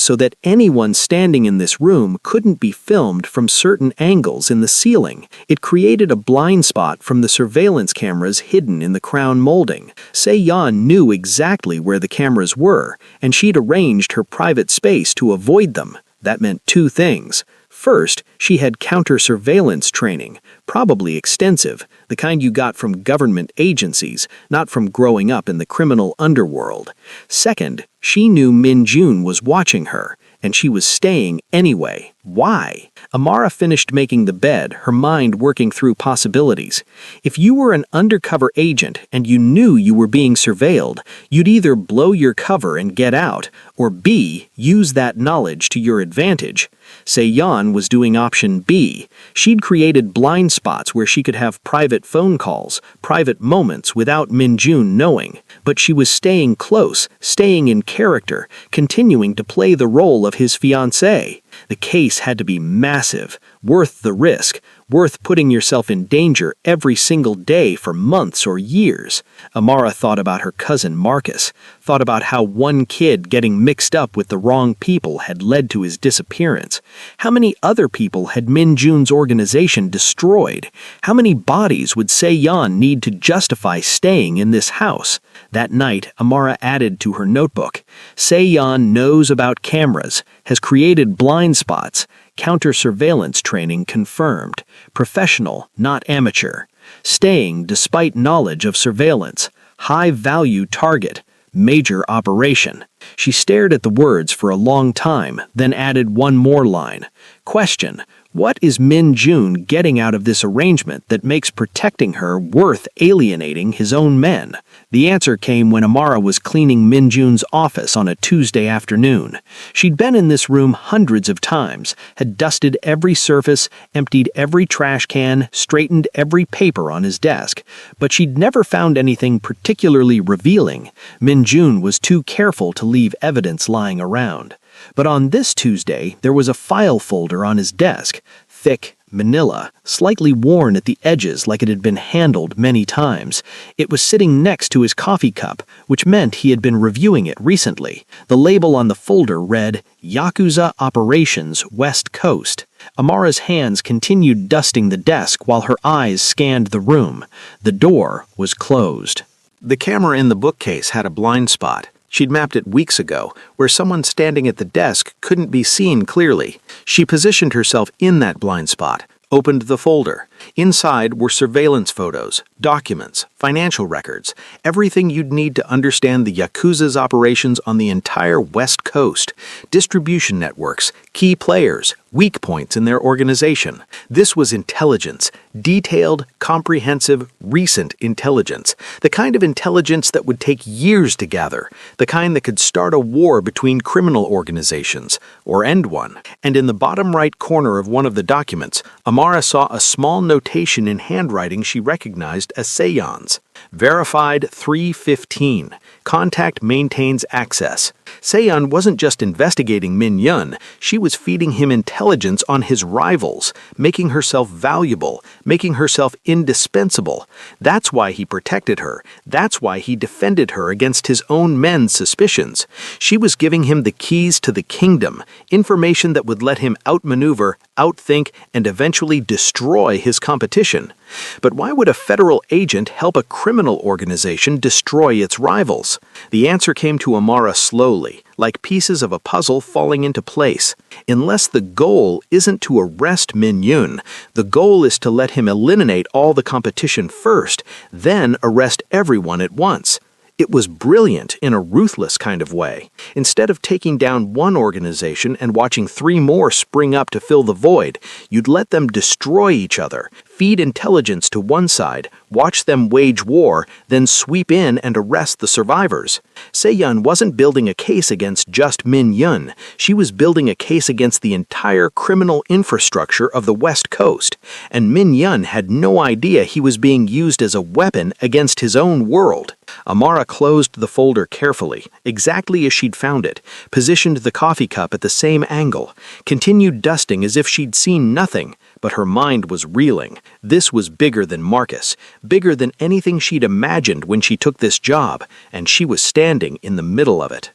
so that anyone standing in this room couldn't be filmed from certain angles in the ceiling. It created a blind spot from the surveillance cameras hidden in the crown molding. Se-yeon knew exactly where the cameras were, and she'd arranged her private space to avoid them. That meant 2 things. First, she had counter-surveillance training, probably extensive, the kind you got from government agencies, not from growing up in the criminal underworld. Second, she knew Min Jun was watching her, and she was staying anyway. Why? Amara finished making the bed, her mind working through possibilities. If you were an undercover agent and you knew you were being surveilled, you'd either blow your cover and get out, or B, use that knowledge to your advantage. Se-yeon was doing option B. She'd created blind spots where she could have private phone calls, private moments without Min Jun knowing. But she was staying close, staying in character, continuing to play the role of his fiancée. The case had to be massive, worth the risk, worth putting yourself in danger every single day for months or years. Amara thought about her cousin Marcus, thought about how one kid getting mixed up with the wrong people had led to his disappearance. How many other people had Min Jun's organization destroyed? How many bodies would Se-yeon need to justify staying in this house? That night, Amara added to her notebook, Se-yeon knows about cameras, has created blind spots, counter-surveillance training confirmed, professional, not amateur, staying despite knowledge of surveillance, high-value target, major operation. She stared at the words for a long time, then added one more line. Question. What is Min Jun getting out of this arrangement that makes protecting her worth alienating his own men? The answer came when Amara was cleaning Min Jun's office on a Tuesday afternoon. She'd been in this room hundreds of times, had dusted every surface, emptied every trash can, straightened every paper on his desk, but she'd never found anything particularly revealing. Min Jun was too careful to leave evidence lying around. But on this Tuesday, there was a file folder on his desk, thick, manila, slightly worn at the edges like it had been handled many times. It was sitting next to his coffee cup, which meant he had been reviewing it recently. The label on the folder read, Yakuza Operations West Coast. Amara's hands continued dusting the desk while her eyes scanned the room. The door was closed. The camera in the bookcase had a blind spot. She'd mapped it weeks ago, where someone standing at the desk couldn't be seen clearly. She positioned herself in that blind spot, opened the folder. Inside were surveillance photos, documents, financial records, everything you'd need to understand the Yakuza's operations on the entire West Coast, distribution networks, key players, weak points in their organization. This was intelligence, detailed, comprehensive, recent intelligence, the kind of intelligence that would take years to gather, the kind that could start a war between criminal organizations, or end one. And in the bottom right corner of one of the documents, Amara saw a small notation in handwriting she recognized as Se-yeon's. Verified 315. Contact maintains access. Se-yeon wasn't just investigating Min Jun, she was feeding him intelligence on his rivals, making herself valuable, making herself indispensable. That's why he protected her. That's why he defended her against his own men's suspicions. She was giving him the keys to the kingdom, information that would let him outmaneuver, outthink, and eventually destroy his competition. But why would a federal agent help a criminal organization destroy its rivals? The answer came to Amara slowly, like pieces of a puzzle falling into place. Unless the goal isn't to arrest Min Yun, the goal is to let him eliminate all the competition first, then arrest everyone at once. It was brilliant in a ruthless kind of way. Instead of taking down one organization and watching 3 more spring up to fill the void, you'd let them destroy each other, feed intelligence to one side, watch them wage war, then sweep in and arrest the survivors. Se-Yun wasn't building a case against just Min Yun. She was building a case against the entire criminal infrastructure of the West Coast, and Min Yun had no idea he was being used as a weapon against his own world. Amara closed the folder carefully, exactly as she'd found it, positioned the coffee cup at the same angle, continued dusting as if she'd seen nothing, but her mind was reeling. This was bigger than Marcus, bigger than anything she'd imagined when she took this job, and she was standing in the middle of it.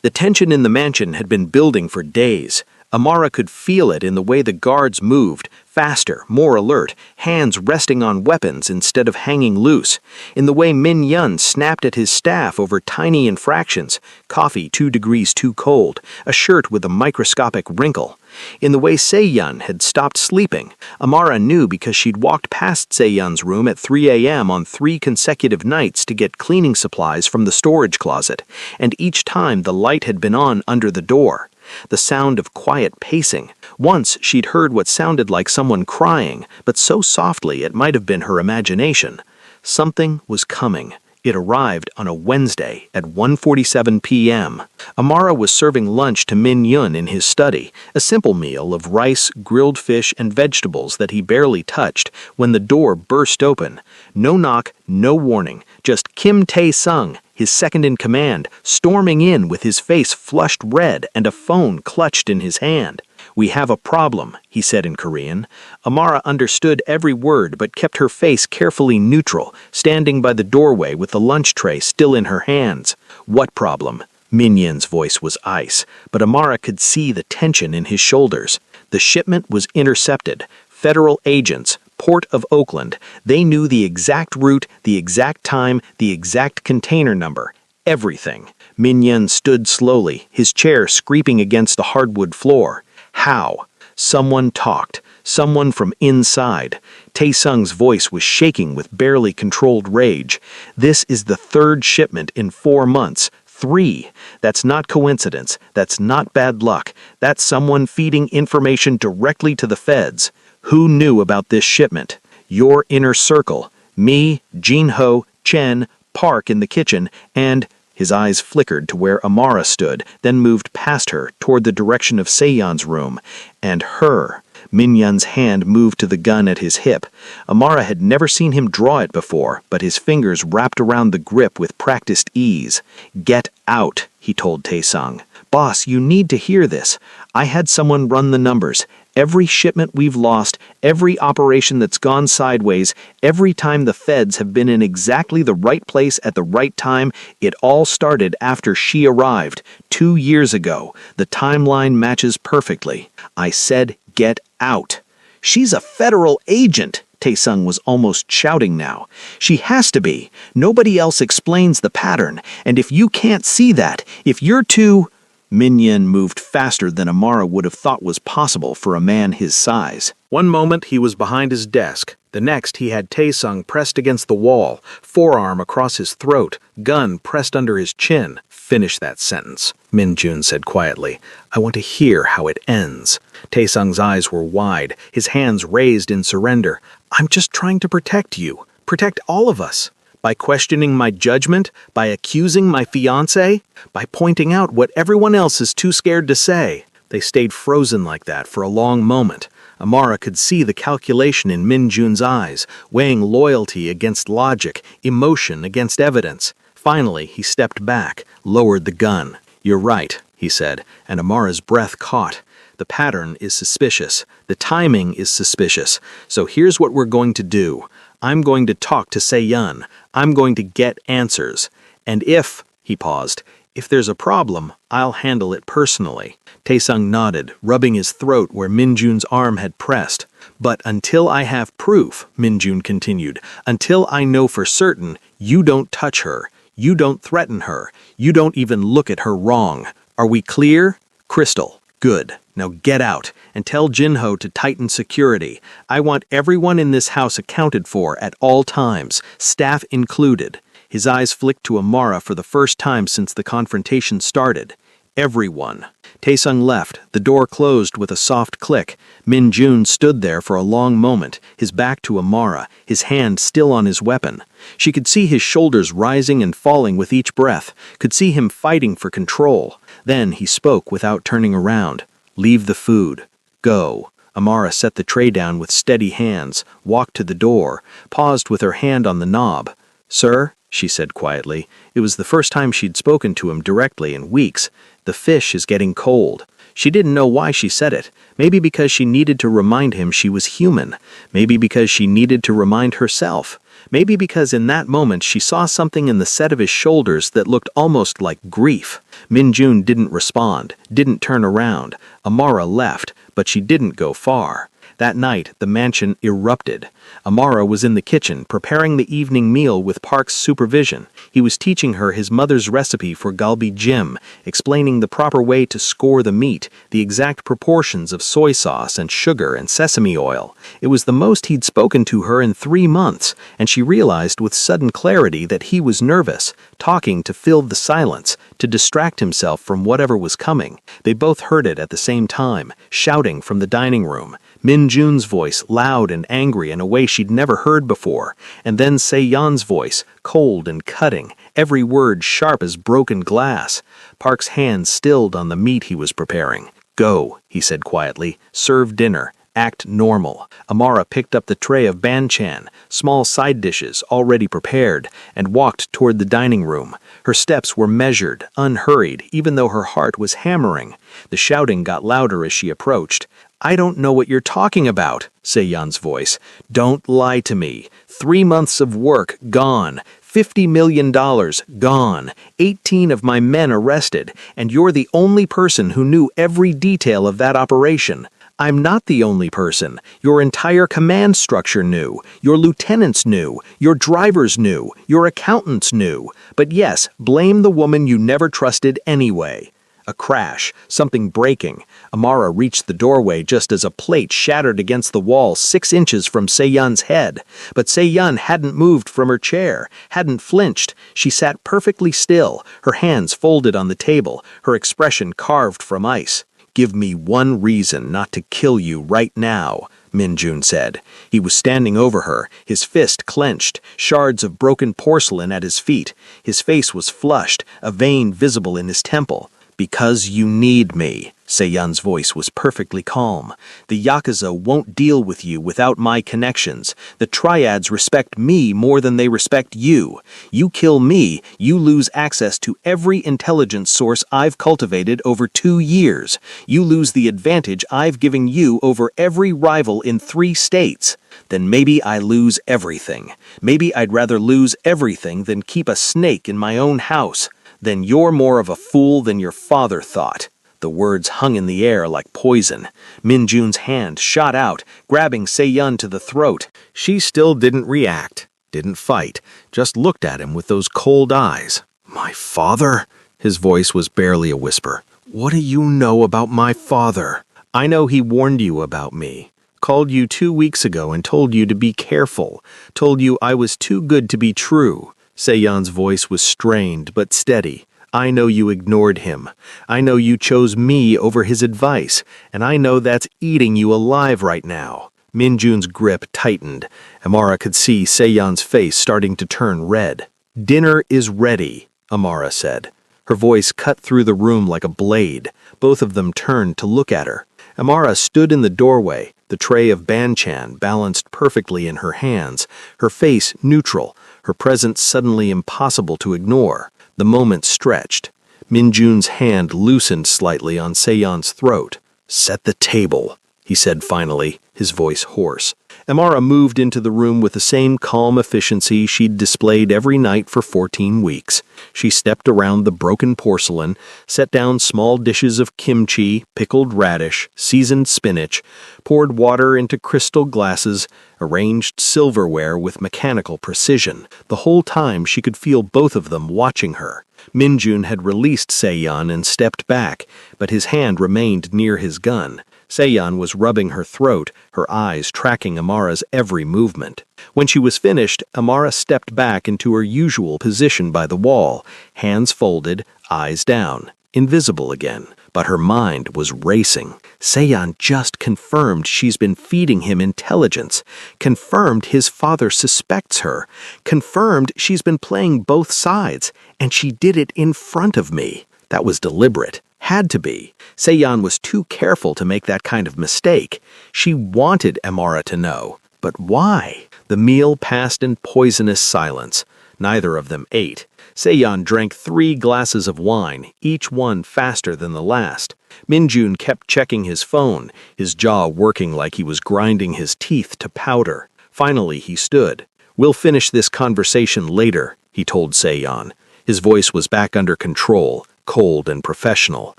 The tension in the mansion had been building for days. Amara could feel it in the way the guards moved, faster, more alert, hands resting on weapons instead of hanging loose, in the way Min Yun snapped at his staff over tiny infractions, coffee 2 degrees too cold, a shirt with a microscopic wrinkle, in the way Se-Yun had stopped sleeping. Amara knew because she'd walked past Se-Yun's room at 3 a.m. on 3 consecutive nights to get cleaning supplies from the storage closet, and each time the light had been on under the door. The sound of quiet pacing. Once she'd heard what sounded like someone crying, but so softly it might have been her imagination. Something was coming. It arrived on a Wednesday at 1:47 p.m. Amara was serving lunch to Min Yun in his study, a simple meal of rice, grilled fish, and vegetables that he barely touched, when the door burst open. No knock, no warning, just Kim Tae-sung, his second-in-command, storming in with his face flushed red and a phone clutched in his hand. "We have a problem," he said in Korean. Amara understood every word but kept her face carefully neutral, standing by the doorway with the lunch tray still in her hands. "What problem?" Min Yun's voice was ice, but Amara could see the tension in his shoulders. The shipment was intercepted. Federal agents, Port of Oakland, they knew the exact route, the exact time, the exact container number. Everything. Min Yun stood slowly, his chair scraping against the hardwood floor. How? Someone talked. Someone from inside. Tae-sung's voice was shaking with barely controlled rage. "This is the 3rd shipment in 4 months. 3. That's not coincidence. That's not bad luck. That's someone feeding information directly to the feds. Who knew about this shipment? Your inner circle. Me, Jin-ho, Chen, Park in the kitchen, and..." His eyes flickered to where Amara stood, then moved past her toward the direction of Se-Yun's room. "And her." Min Yun's hand moved to the gun at his hip. Amara had never seen him draw it before, but his fingers wrapped around the grip with practiced ease. "Get out," he told Tae-sung. "Boss, you need to hear this. I had someone run the numbers. Every shipment we've lost, every operation that's gone sideways, every time the feds have been in exactly the right place at the right time, it all started after she arrived, 2 years ago. The timeline matches perfectly. I said, get out." "She's a federal agent," Tae-sung was almost shouting now. "She has to be. Nobody else explains the pattern, and if you can't see that, if you're too..." Min Yun moved faster than Amara would have thought was possible for a man his size. One moment he was behind his desk. The next he had Tae-sung pressed against the wall, forearm across his throat, gun pressed under his chin. "Finish that sentence," Min Yun said quietly. "I want to hear how it ends." Tae-sung's eyes were wide, his hands raised in surrender. "I'm just trying to protect you. Protect all of us. By questioning my judgment, by accusing my fiancé, by pointing out what everyone else is too scared to say." They stayed frozen like that for a long moment. Amara could see the calculation in Min Jun's eyes, weighing loyalty against logic, emotion against evidence. Finally, he stepped back, lowered the gun. "You're right," he said, and Amara's breath caught. "The pattern is suspicious. The timing is suspicious. So here's what we're going to do. I'm going to talk to Se-Yun. I'm going to get answers. And if," he paused, If there's a problem, I'll handle it personally. Taesung nodded, rubbing his throat where Minjun's arm had pressed. But until I have proof, Minjun continued, until I know for certain, you don't touch her, you don't threaten her, you don't even look at her wrong. Are we clear? Crystal, good. Now get out and tell Jinho to tighten security. I want everyone in this house accounted for at all times, staff included. His eyes flicked to Amara for the first time since the confrontation started. Everyone. Taesung left, the door closed with a soft click. Minjun stood there for a long moment, his back to Amara, his hand still on his weapon. She could see his shoulders rising and falling with each breath, could see him fighting for control. Then he spoke without turning around. Leave the food. Go. Amara set the tray down with steady hands, walked to the door, paused with her hand on the knob. Sir, she said quietly. It was the first time she'd spoken to him directly in weeks. The fish is getting cold. She didn't know why she said it. Maybe because she needed to remind him she was human. Maybe because she needed to remind herself. Maybe because in that moment she saw something in the set of his shoulders that looked almost like grief. Minjun didn't respond, didn't turn around. Amara left, but she didn't go far. That night, the mansion erupted. Amara was in the kitchen, preparing the evening meal with Park's supervision. He was teaching her his mother's recipe for galbi jim, explaining the proper way to score the meat, the exact proportions of soy sauce and sugar and sesame oil. It was the most he'd spoken to her in 3 months, and she realized with sudden clarity that he was nervous, talking to fill the silence, to distract himself from whatever was coming. They both heard it at the same time, shouting from the dining room. Minjun's voice, loud and angry in a way she'd never heard before, and then Se-yeon's voice, cold and cutting, every word sharp as broken glass. Park's hand stilled on the meat he was preparing. Go, he said quietly, serve dinner. Act normal. Amara picked up the tray of banchan, small side dishes already prepared, and walked toward the dining room. Her steps were measured, unhurried, even though her heart was hammering. The shouting got louder as she approached. I don't know what you're talking about, Se-yeon's voice. Don't lie to me. 3 months of work gone. $50 million gone. 18 of my men arrested, and you're the only person who knew every detail of that operation. I'm not the only person. Your entire command structure knew. Your lieutenants knew. Your drivers knew. Your accountants knew. But yes, blame the woman you never trusted anyway. A crash, something breaking. Amara reached the doorway just as a plate shattered against the wall 6 inches from Se-yeon's head. But Se-yeon hadn't moved from her chair, hadn't flinched. She sat perfectly still, her hands folded on the table, her expression carved from ice. Give me one reason not to kill you right now, Minjun said. He was standing over her, his fist clenched, shards of broken porcelain at his feet. His face was flushed, a vein visible in his temple. Because you need me, Se-yeon's voice was perfectly calm. The Yakuza won't deal with you without my connections. The triads respect me more than they respect you. You kill me, you lose access to every intelligence source I've cultivated over 2 years. You lose the advantage I've given you over every rival in 3 states. Then maybe I lose everything. Maybe I'd rather lose everything than keep a snake in my own house. Then you're more of a fool than your father thought. The words hung in the air like poison. Minjun's hand shot out, grabbing Se-yeon to the throat. She still didn't react, didn't fight, just looked at him with those cold eyes. My father? His voice was barely a whisper. What do you know about my father? I know he warned you about me. Called you 2 weeks ago and told you to be careful. Told you I was too good to be true. Se-yeon's voice was strained but steady. I know you ignored him. I know you chose me over his advice, and I know that's eating you alive right now. Minjun's grip tightened. Amara could see Se-yeon's face starting to turn red. Dinner is ready, Amara said. Her voice cut through the room like a blade. Both of them turned to look at her. Amara stood in the doorway, the tray of banchan balanced perfectly in her hands, her face neutral, her presence suddenly impossible to ignore. The moment stretched. Minjun's hand loosened slightly on Se-yeon's throat. Set the table, he said finally, his voice hoarse. Amara moved into the room with the same calm efficiency she'd displayed every night for 14 weeks. She stepped around the broken porcelain, set down small dishes of kimchi, pickled radish, seasoned spinach, poured water into crystal glasses, arranged silverware with mechanical precision. The whole time she could feel both of them watching her. Minjun had released Seyon and stepped back, but his hand remained near his gun. Seyon was rubbing her throat, her eyes tracking Amara's every movement. When she was finished, Amara stepped back into her usual position by the wall, hands folded, eyes down, invisible again. But her mind was racing. Seyon just confirmed she's been feeding him intelligence, confirmed his father suspects her, confirmed she's been playing both sides, and she did it in front of me. That was deliberate. Had to be. Seyon was too careful to make that kind of mistake. She wanted Amara to know. But why? The meal passed in poisonous silence. Neither of them ate. Seyon drank 3 glasses of wine, each one faster than the last. Minjun kept checking his phone, his jaw working like he was grinding his teeth to powder. Finally, he stood. "We'll finish this conversation later," he told Seyon. His voice was back under control, cold and professional.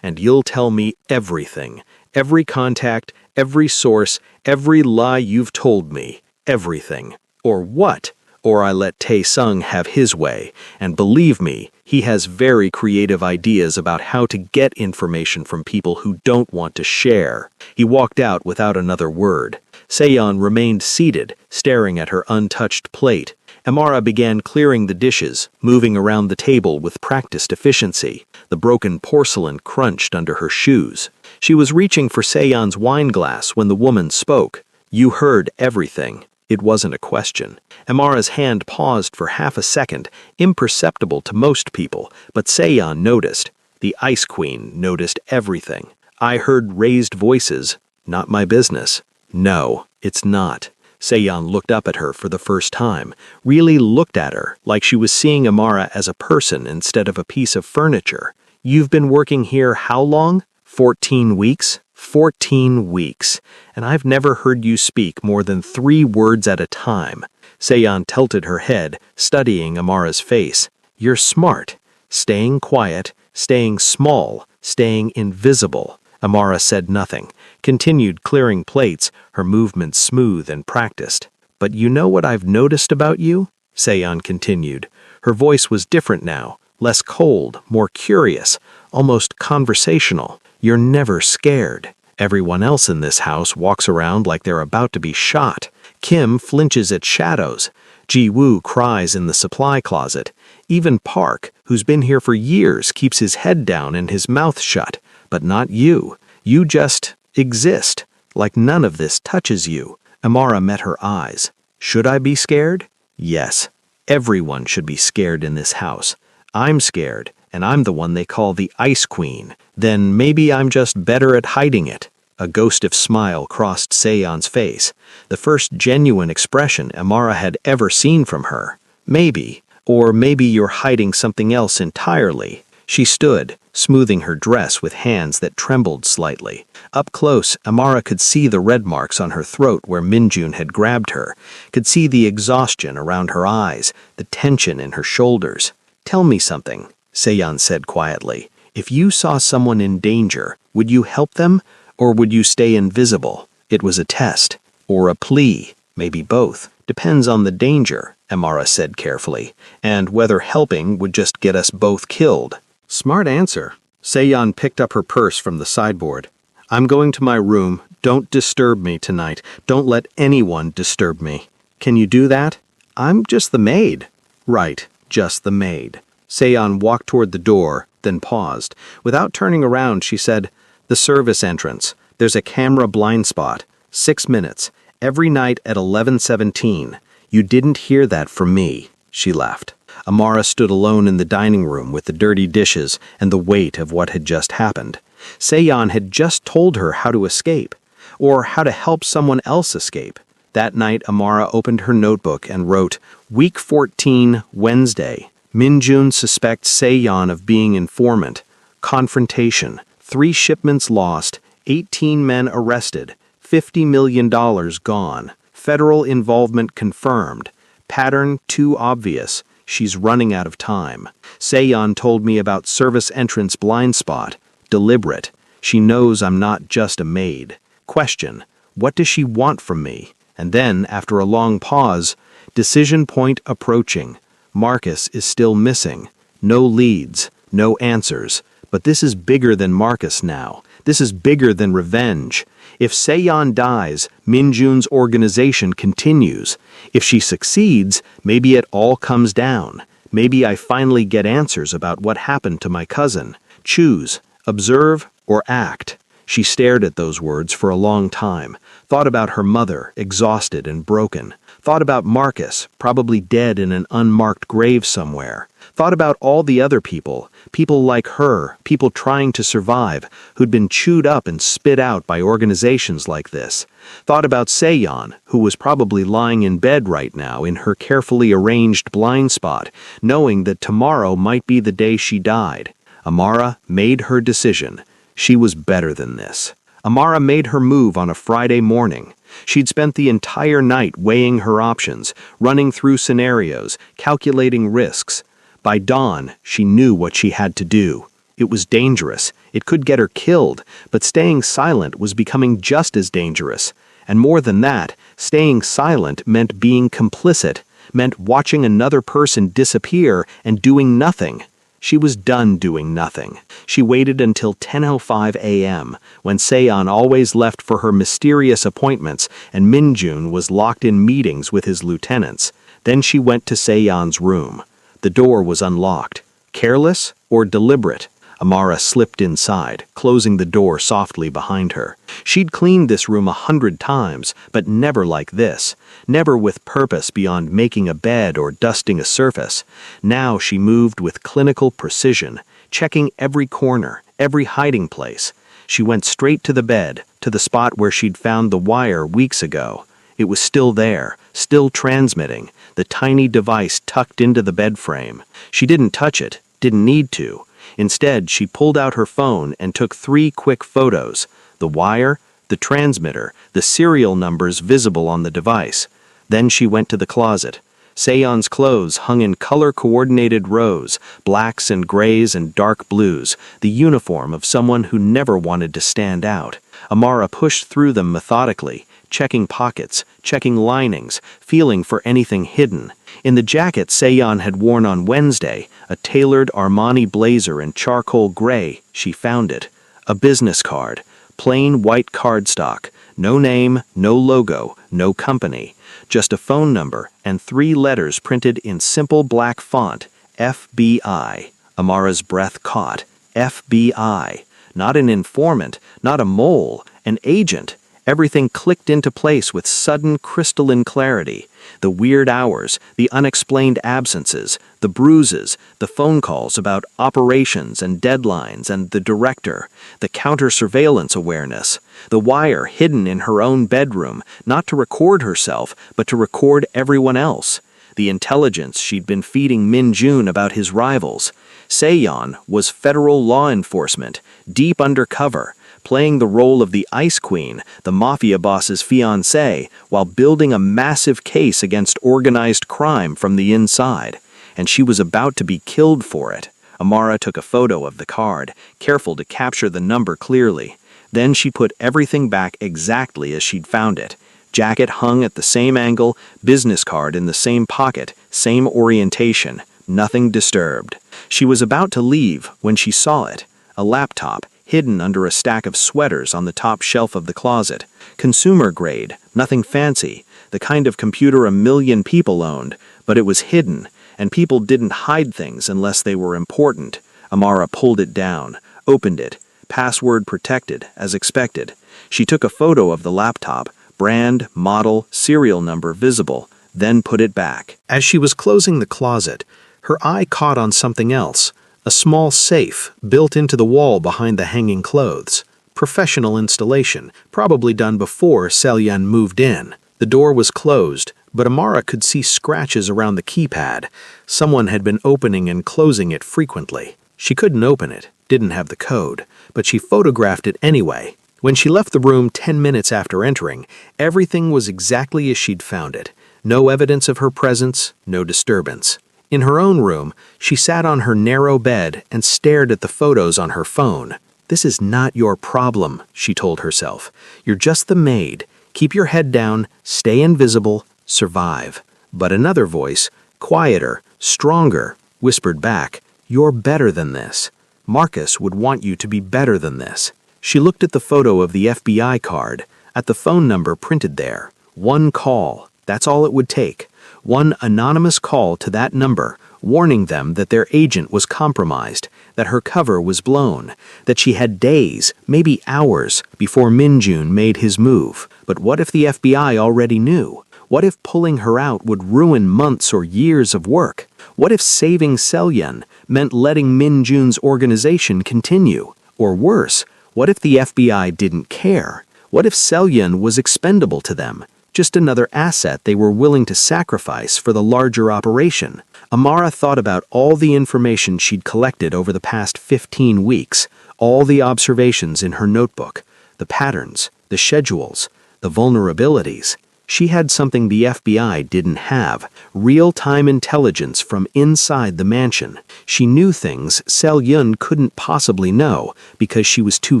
"And you'll tell me everything. Every contact, every source, every lie you've told me. Everything. Or what? Or I let Tae-sung have his way. And believe me, he has very creative ideas about how to get information from people who don't want to share." He walked out without another word. Seyon remained seated, staring at her untouched plate. Amara began clearing the dishes, moving around the table with practiced efficiency. The broken porcelain crunched under her shoes. She was reaching for Seyon's wine glass when the woman spoke. "You heard everything." It wasn't a question. Amara's hand paused for half a second, imperceptible to most people, but Seyon noticed. The Ice Queen noticed everything. "I heard raised voices. Not my business." "No, it's not." Seyon looked up at her for the first time, really looked at her like she was seeing Amara as a person instead of a piece of furniture. "You've been working here how long? 14 weeks? 14 weeks. And I've never heard you speak more than 3 words at a time." Seyon tilted her head, studying Amara's face. "You're smart. Staying quiet, staying small, staying invisible." Amara said nothing, continued clearing plates, her movements smooth and practiced. "But you know what I've noticed about you?" Seyon continued. Her voice was different now, less cold, more curious, almost conversational. "You're never scared. Everyone else in this house walks around like they're about to be shot. Kim flinches at shadows. Ji-woo cries in the supply closet. Even Park, who's been here for years, keeps his head down and his mouth shut. But not you. You just exist, like none of this touches you." Amara met her eyes. "Should I be scared?" "Yes. Everyone should be scared in this house. I'm scared, and I'm the one they call the Ice Queen. Then maybe I'm just better at hiding it." A ghost of smile crossed Seyon's face, the first genuine expression Amara had ever seen from her. "Maybe. Or maybe you're hiding something else entirely." She stood, smoothing her dress with hands that trembled slightly. Up close, Amara could see the red marks on her throat where Minjun had grabbed her, could see the exhaustion around her eyes, the tension in her shoulders. "Tell me something," Seyon said quietly. "If you saw someone in danger, would you help them, or would you stay invisible?" It was a test, or a plea, maybe both. "Depends on the danger," Amara said carefully, "and whether helping would just get us both killed." "Smart answer." Seyon picked up her purse from the sideboard. "I'm going to my room. Don't disturb me tonight. Don't let anyone disturb me." "Can you do that?" "I'm just the maid." "Right, just the maid." Seyon walked toward the door, then paused. Without turning around, she said, "The service entrance. There's a camera blind spot. 6 minutes. Every night at 11:17. You didn't hear that from me." She laughed. Amara stood alone in the dining room with the dirty dishes and the weight of what had just happened. Seyon had just told her how to escape, or how to help someone else escape. That night, Amara opened her notebook and wrote, "Week 14, Wednesday. Minjun suspects Seyon of being informant. Confrontation. 3 shipments lost, 18 men arrested. $50 million gone. Federal involvement confirmed. Pattern too obvious. She's running out of time. Seyon told me about service entrance blind spot. Deliberate. She knows I'm not just a maid. Question. What does she want from me? And then, after a long pause, decision point approaching. Marcus is still missing. No leads. No answers. But this is bigger than Marcus now. This is bigger than revenge. If Seyon dies, Minjun's organization continues. If she succeeds, maybe it all comes down. Maybe I finally get answers about what happened to my cousin. Choose, observe, or act. She stared at those words for a long time, thought about her mother, exhausted and broken, thought about Marcus, probably dead in an unmarked grave somewhere, thought about all the other people like her, people trying to survive, who'd been chewed up and spit out by organizations like this, thought about Seyon, who was probably lying in bed right now in her carefully arranged blind spot, knowing that tomorrow might be the day she died. Amara made her decision. She was better than this. Amara made her move on a Friday morning. She'd spent the entire night weighing her options, running through scenarios, calculating risks. By dawn, she knew what she had to do. It was dangerous. It could get her killed, but staying silent was becoming just as dangerous. And more than that, staying silent meant being complicit, meant watching another person disappear and doing nothing. She was done doing nothing. She waited until 10:05 a.m., when Seyon always left for her mysterious appointments and Minjun was locked in meetings with his lieutenants. Then she went to Seyon's room. The door was unlocked. Careless or deliberate? Amara slipped inside, closing the door softly behind her. She'd cleaned this room 100 times, but never like this. Never with purpose beyond making a bed or dusting a surface. Now she moved with clinical precision, checking every corner, every hiding place. She went straight to the bed, to the spot where she'd found the wire weeks ago. It was still there, still transmitting, the tiny device tucked into the bed frame. She didn't touch it, didn't need to. Instead, she pulled out her phone and took 3 quick photos: the wire, the transmitter, the serial numbers visible on the device. Then she went to the closet. Seyon's clothes hung in color-coordinated rows, blacks and grays and dark blues, the uniform of someone who never wanted to stand out. Amara pushed through them methodically, checking pockets, checking linings, feeling for anything hidden. In the jacket Seyon had worn on Wednesday, a tailored Armani blazer in charcoal gray, she found it. A business card, plain white cardstock, no name, no logo, no company, just a phone number and 3 letters printed in simple black font, FBI. Amara's breath caught. FBI. Not an informant, not a mole, an agent. Everything clicked into place with sudden crystalline clarity. The weird hours, the unexplained absences, the bruises, the phone calls about operations and deadlines and the director, the counter-surveillance awareness, the wire hidden in her own bedroom, not to record herself, but to record everyone else, the intelligence she'd been feeding Minjun about his rivals. Seyon was federal law enforcement, deep undercover, playing the role of the Ice Queen, the Mafia boss's fiancée, while building a massive case against organized crime from the inside. And she was about to be killed for it. Amara took a photo of the card, careful to capture the number clearly. Then she put everything back exactly as she'd found it. Jacket hung at the same angle, business card in the same pocket, same orientation, nothing disturbed. She was about to leave when she saw it. A laptop, hidden under a stack of sweaters on the top shelf of the closet. Consumer grade, nothing fancy, the kind of computer 1 million people owned, but it was hidden, and people didn't hide things unless they were important. Amara pulled it down, opened it, password protected, as expected. She took a photo of the laptop, brand, model, serial number visible, then put it back. As she was closing the closet, her eye caught on something else. A small safe built into the wall behind the hanging clothes. Professional installation, probably done before Seyon moved in. The door was closed, but Amara could see scratches around the keypad. Someone had been opening and closing it frequently. She couldn't open it, didn't have the code, but she photographed it anyway. When she left the room 10 minutes after entering, everything was exactly as she'd found it. No evidence of her presence, no disturbance. In her own room, she sat on her narrow bed and stared at the photos on her phone. "This is not your problem," she told herself. "You're just the maid. Keep your head down, stay invisible, survive." But another voice, quieter, stronger, whispered back, "You're better than this. Marcus would want you to be better than this." She looked at the photo of the FBI card, at the phone number printed there. One call, that's all it would take. One anonymous call to that number, warning them that their agent was compromised, that her cover was blown, that she had days, maybe hours, before Min-jun made his move. But what if the FBI already knew? What if pulling her out would ruin months or years of work? What if saving Selyun meant letting Min-jun's organization continue? Or worse, what if the FBI didn't care? What if Selyun was expendable to them? Just another asset they were willing to sacrifice for the larger operation. Amara thought about all the information she'd collected over the past 15 weeks, all the observations in her notebook, the patterns, the schedules, the vulnerabilities. She had something the FBI didn't have, real-time intelligence from inside the mansion. She knew things Selyun couldn't possibly know because she was too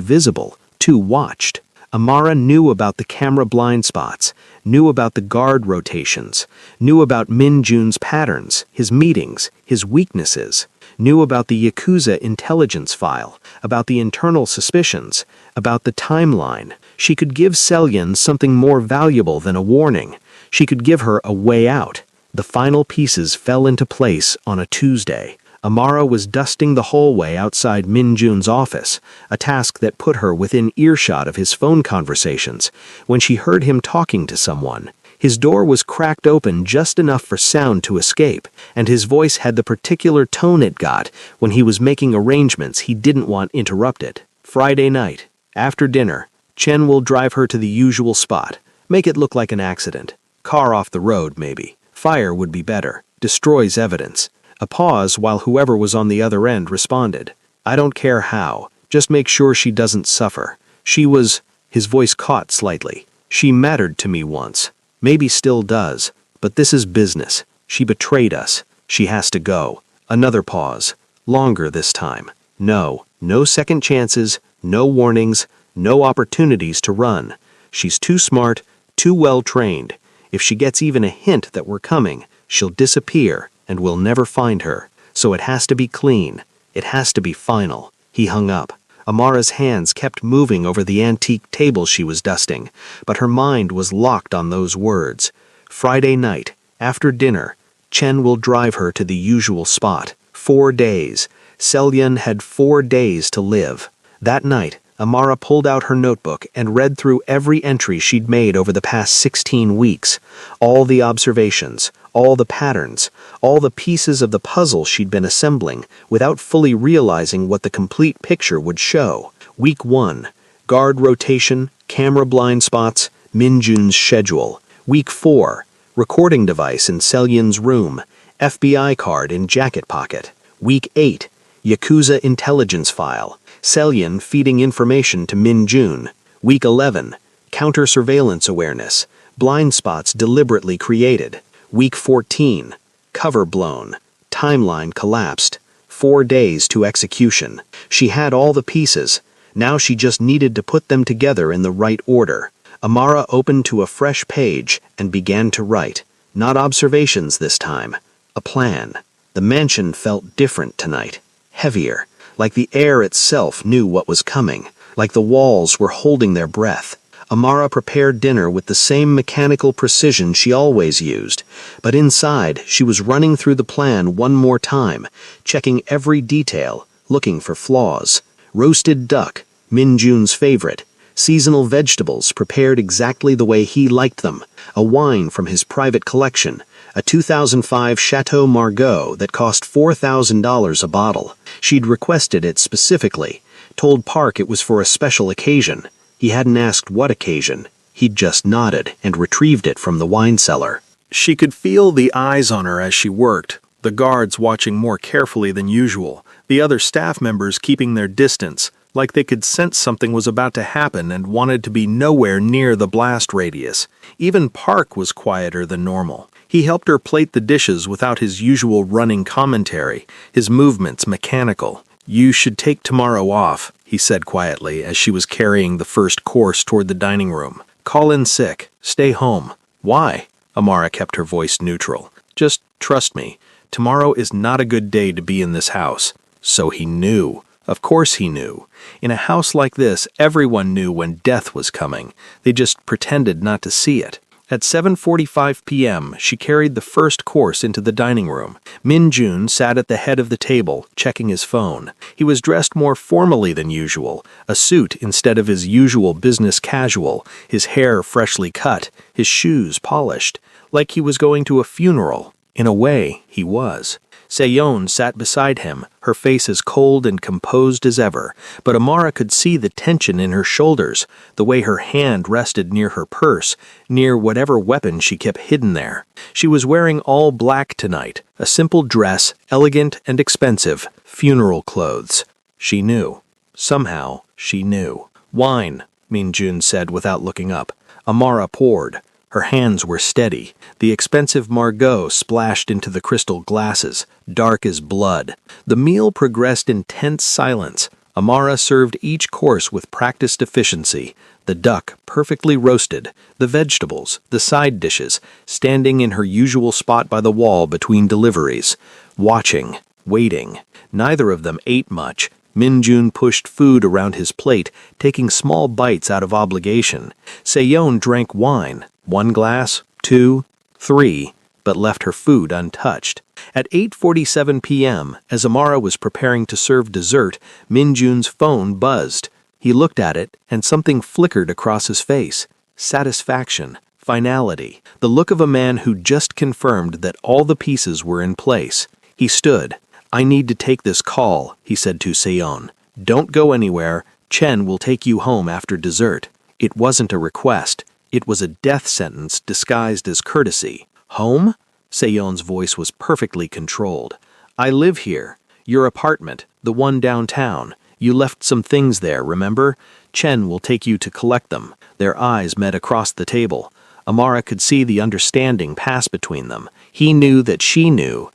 visible, too watched. Amara knew about the camera blind spots, knew about the guard rotations, knew about Min-jun's patterns, his meetings, his weaknesses, knew about the Yakuza intelligence file, about the internal suspicions, about the timeline. She could give Selyun something more valuable than a warning. She could give her a way out. The final pieces fell into place on a Tuesday. Amara was dusting the hallway outside Min-jun's office, a task that put her within earshot of his phone conversations, when she heard him talking to someone. His door was cracked open just enough for sound to escape, and his voice had the particular tone it got when he was making arrangements he didn't want interrupted. "Friday night. After dinner, Chen will drive her to the usual spot. Make it look like an accident. Car off the road, maybe. Fire would be better. Destroys evidence." A pause while whoever was on the other end responded. "I don't care how. Just make sure she doesn't suffer. She was..." His voice caught slightly. "She mattered to me once. Maybe still does. But this is business. She betrayed us. She has to go." Another pause. Longer this time. No second chances, no warnings, no opportunities to run. She's too smart, too well trained. If she gets even a hint that we're coming, she'll disappear, and we'll never find her. So it has to be clean. It has to be final. He hung up. Amara's hands kept moving over the antique table she was dusting, but her mind was locked on those words. Friday night, after dinner, Chen will drive her to the usual spot. 4 days. Selyun had 4 days to live. That night, Amara pulled out her notebook and read through every entry she'd made over the past 16 weeks. All the observations, all the patterns, all the pieces of the puzzle she'd been assembling without fully realizing what the complete picture would show. Week 1, guard rotation, camera blind spots, Min-jun's schedule. Week 4, recording device in Selyun's room, FBI card in jacket pocket. Week 8, Yakuza intelligence file, Selyun feeding information to Min-jun. Week 11, counter-surveillance awareness, blind spots deliberately created. Week 14, cover blown, timeline collapsed, 4 days to execution. She had all the pieces. Now she just needed to put them together in the right order. Amara opened to a fresh page and began to write. Not observations this time. A plan. The mansion felt different tonight. Heavier. Like the air itself knew what was coming. Like the walls were holding their breath. Amara prepared dinner with the same mechanical precision she always used. But inside, she was running through the plan one more time, checking every detail, looking for flaws. Roasted duck, Min-jun's favorite. Seasonal vegetables prepared exactly the way he liked them. A wine from his private collection. A 2005 Chateau Margaux that cost $4,000 a bottle. She'd requested it specifically, told Park it was for a special occasion. He hadn't asked what occasion. He'd just nodded and retrieved it from the wine cellar. She could feel the eyes on her as she worked, the guards watching more carefully than usual, the other staff members keeping their distance, like they could sense something was about to happen and wanted to be nowhere near the blast radius. Even Park was quieter than normal. He helped her plate the dishes without his usual running commentary, his movements mechanical. "You should take tomorrow off," he said quietly as she was carrying the first course toward the dining room. "Call in sick. Stay home." "Why?" Amara kept her voice neutral. "Just trust me. Tomorrow is not a good day to be in this house." So he knew. Of course he knew. In a house like this, everyone knew when death was coming. They just pretended not to see it. At 7:45 p.m., she carried the first course into the dining room. Min-jun sat at the head of the table, checking his phone. He was dressed more formally than usual, a suit instead of his usual business casual, his hair freshly cut, his shoes polished, like he was going to a funeral. In a way, he was. Se-yeon sat beside him, her face as cold and composed as ever, but Amara could see the tension in her shoulders, the way her hand rested near her purse, near whatever weapon she kept hidden there. She was wearing all black tonight, a simple dress, elegant and expensive, funeral clothes. She knew. Somehow, she knew. "Wine," Min-jun said without looking up. Amara poured. Her hands were steady. The expensive Margot splashed into the crystal glasses, dark as blood. The meal progressed in tense silence. Amara served each course with practiced efficiency. The duck, perfectly roasted, the vegetables, the side dishes, standing in her usual spot by the wall between deliveries. Watching, waiting. Neither of them ate much. Min-jun pushed food around his plate, taking small bites out of obligation. Se-yeon drank wine. 1 glass, 2, 3, but left her food untouched. At 8:47 p.m., as Amara was preparing to serve dessert, Min-jun's phone buzzed. He looked at it, and something flickered across his face. Satisfaction, finality, the look of a man who just confirmed that all the pieces were in place. He stood. "I need to take this call," he said to Se-yeon. "Don't go anywhere. Chen will take you home after dessert." It wasn't a request. It was a death sentence disguised as courtesy. "Home?" Se-yeon's voice was perfectly controlled. "I live here. Your apartment, the one downtown. You left some things there, remember? Chen will take you to collect them." Their eyes met across the table. Amara could see the understanding pass between them. He knew that she knew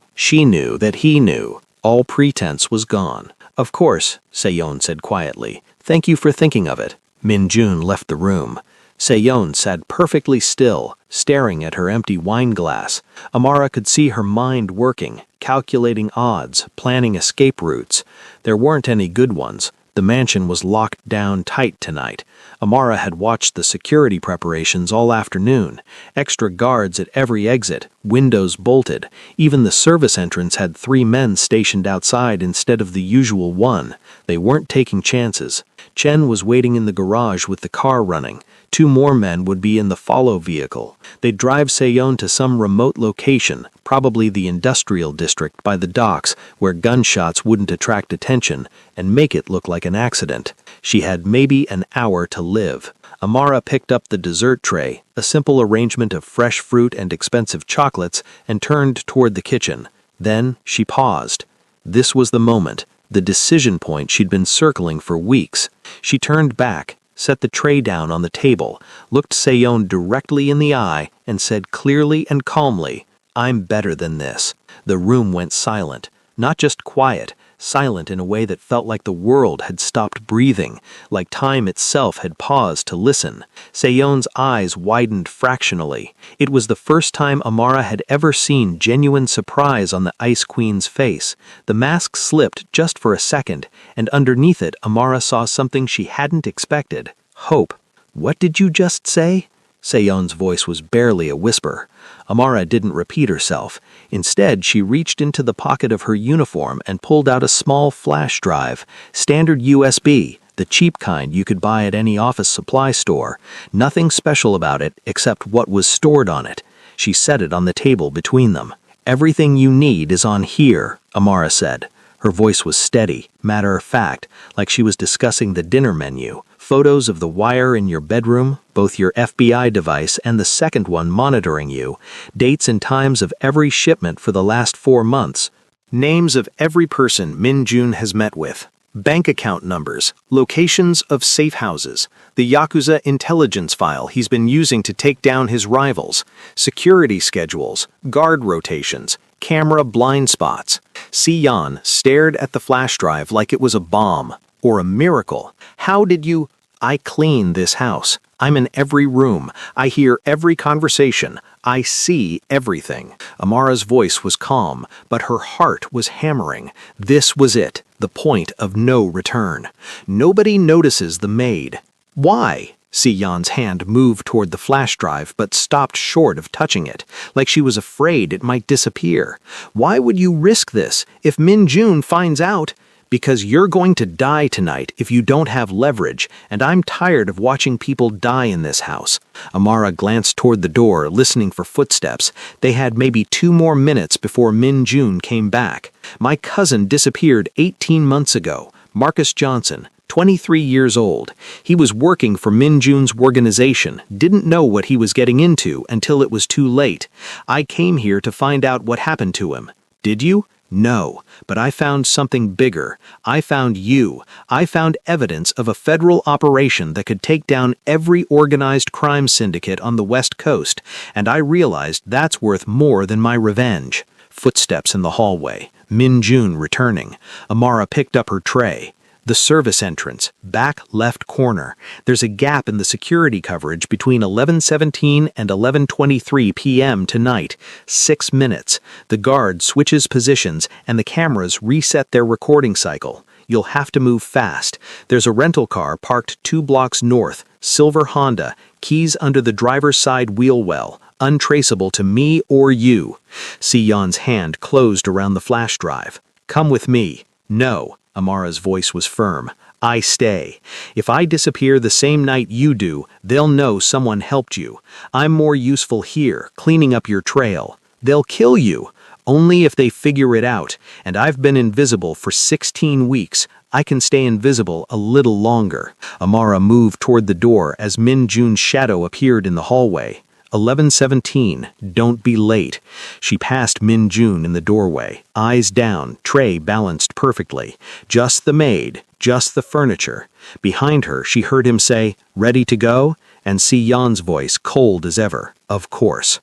that he knew. All pretense was gone. "Of course," Se-yeon said quietly. "Thank you for thinking of it." Min-jun left the room. Se-yeon sat perfectly still, staring at her empty wine glass. Amara could see her mind working, calculating odds, planning escape routes. There weren't any good ones. The mansion was locked down tight tonight. Amara had watched the security preparations all afternoon. Extra guards at every exit, windows bolted. Even the service entrance had 3 men stationed outside instead of the usual 1. They weren't taking chances. Chen was waiting in the garage with the car running. 2 more men would be in the follow vehicle. They'd drive Se-yeon to some remote location, probably the industrial district by the docks, where gunshots wouldn't attract attention, and make it look like an accident. She had maybe an hour to live. Amara picked up the dessert tray, a simple arrangement of fresh fruit and expensive chocolates, and turned toward the kitchen. Then she paused. This was the moment, the decision point she'd been circling for weeks. She turned back, set the tray down on the table, looked Se-yeon directly in the eye, and said clearly and calmly, "I'm better than this." The room went silent. Not just quiet, silent in a way that felt like the world had stopped breathing, like time itself had paused to listen. Se-yeon's eyes widened fractionally. It was the first time Amara had ever seen genuine surprise on the Ice Queen's face. The mask slipped just for a second, and underneath it Amara saw something she hadn't expected. Hope. "What did you just say?" Se-yeon's voice was barely a whisper. Amara didn't repeat herself. Instead, she reached into the pocket of her uniform and pulled out a small flash drive, standard USB, the cheap kind you could buy at any office supply store. Nothing special about it except what was stored on it. She set it on the table between them. "Everything you need is on here," Amara said. Her voice was steady, matter-of-fact, like she was discussing the dinner menu. Photos of the wire in your bedroom, both your FBI device and the second one monitoring you, dates and times of every shipment for the last 4 months, names of every person Min-jun has met with, bank account numbers, locations of safe houses, the Yakuza intelligence file he's been using to take down his rivals, security schedules, guard rotations, camera blind spots. Si-Yan stared at the flash drive like it was a bomb or a miracle. How did you... I clean this house. I'm in every room. I hear every conversation. I see everything. Amara's voice was calm, but her heart was hammering. This was it, the point of no return. Nobody notices the maid. Why? Si-Yan's hand moved toward the flash drive but stopped short of touching it, like she was afraid it might disappear. Why would you risk this if Min-Jun finds out? Because you're going to die tonight if you don't have leverage, and I'm tired of watching people die in this house. Amara glanced toward the door, listening for footsteps. They had maybe 2 more minutes before Min-Jun came back. My cousin disappeared 18 months ago. Marcus Johnson, 23 years old. He was working for Min-Jun's organization, didn't know what he was getting into until it was too late. I came here to find out what happened to him. Did you? No, but I found something bigger. I found you. I found evidence of a federal operation that could take down every organized crime syndicate on the West Coast, and I realized that's worth more than my revenge. Footsteps in the hallway. Min-Jun returning. Amara picked up her tray. The service entrance, back left corner. There's a gap in the security coverage between 11:17 and 11:23 p.m. tonight. 6 minutes. The guard switches positions and the cameras reset their recording cycle. You'll have to move fast. There's a rental car parked 2 blocks north, silver Honda, keys under the driver's side wheel well, untraceable to me or you. Si-Yan's hand closed around the flash drive. Come with me. No. Amara's voice was firm. I stay. If I disappear the same night you do, they'll know someone helped you. I'm more useful here, cleaning up your trail. They'll kill you. Only if they figure it out, and I've been invisible for 16 weeks. I can stay invisible a little longer. Amara moved toward the door as Min-Jun's shadow appeared in the hallway. 11:17. Don't be late. She passed Min-Jun in the doorway, eyes down, tray balanced perfectly. Just the maid, just the furniture. Behind her, she heard him say, "Ready to go?" and Si-Yan's voice cold as ever. Of course.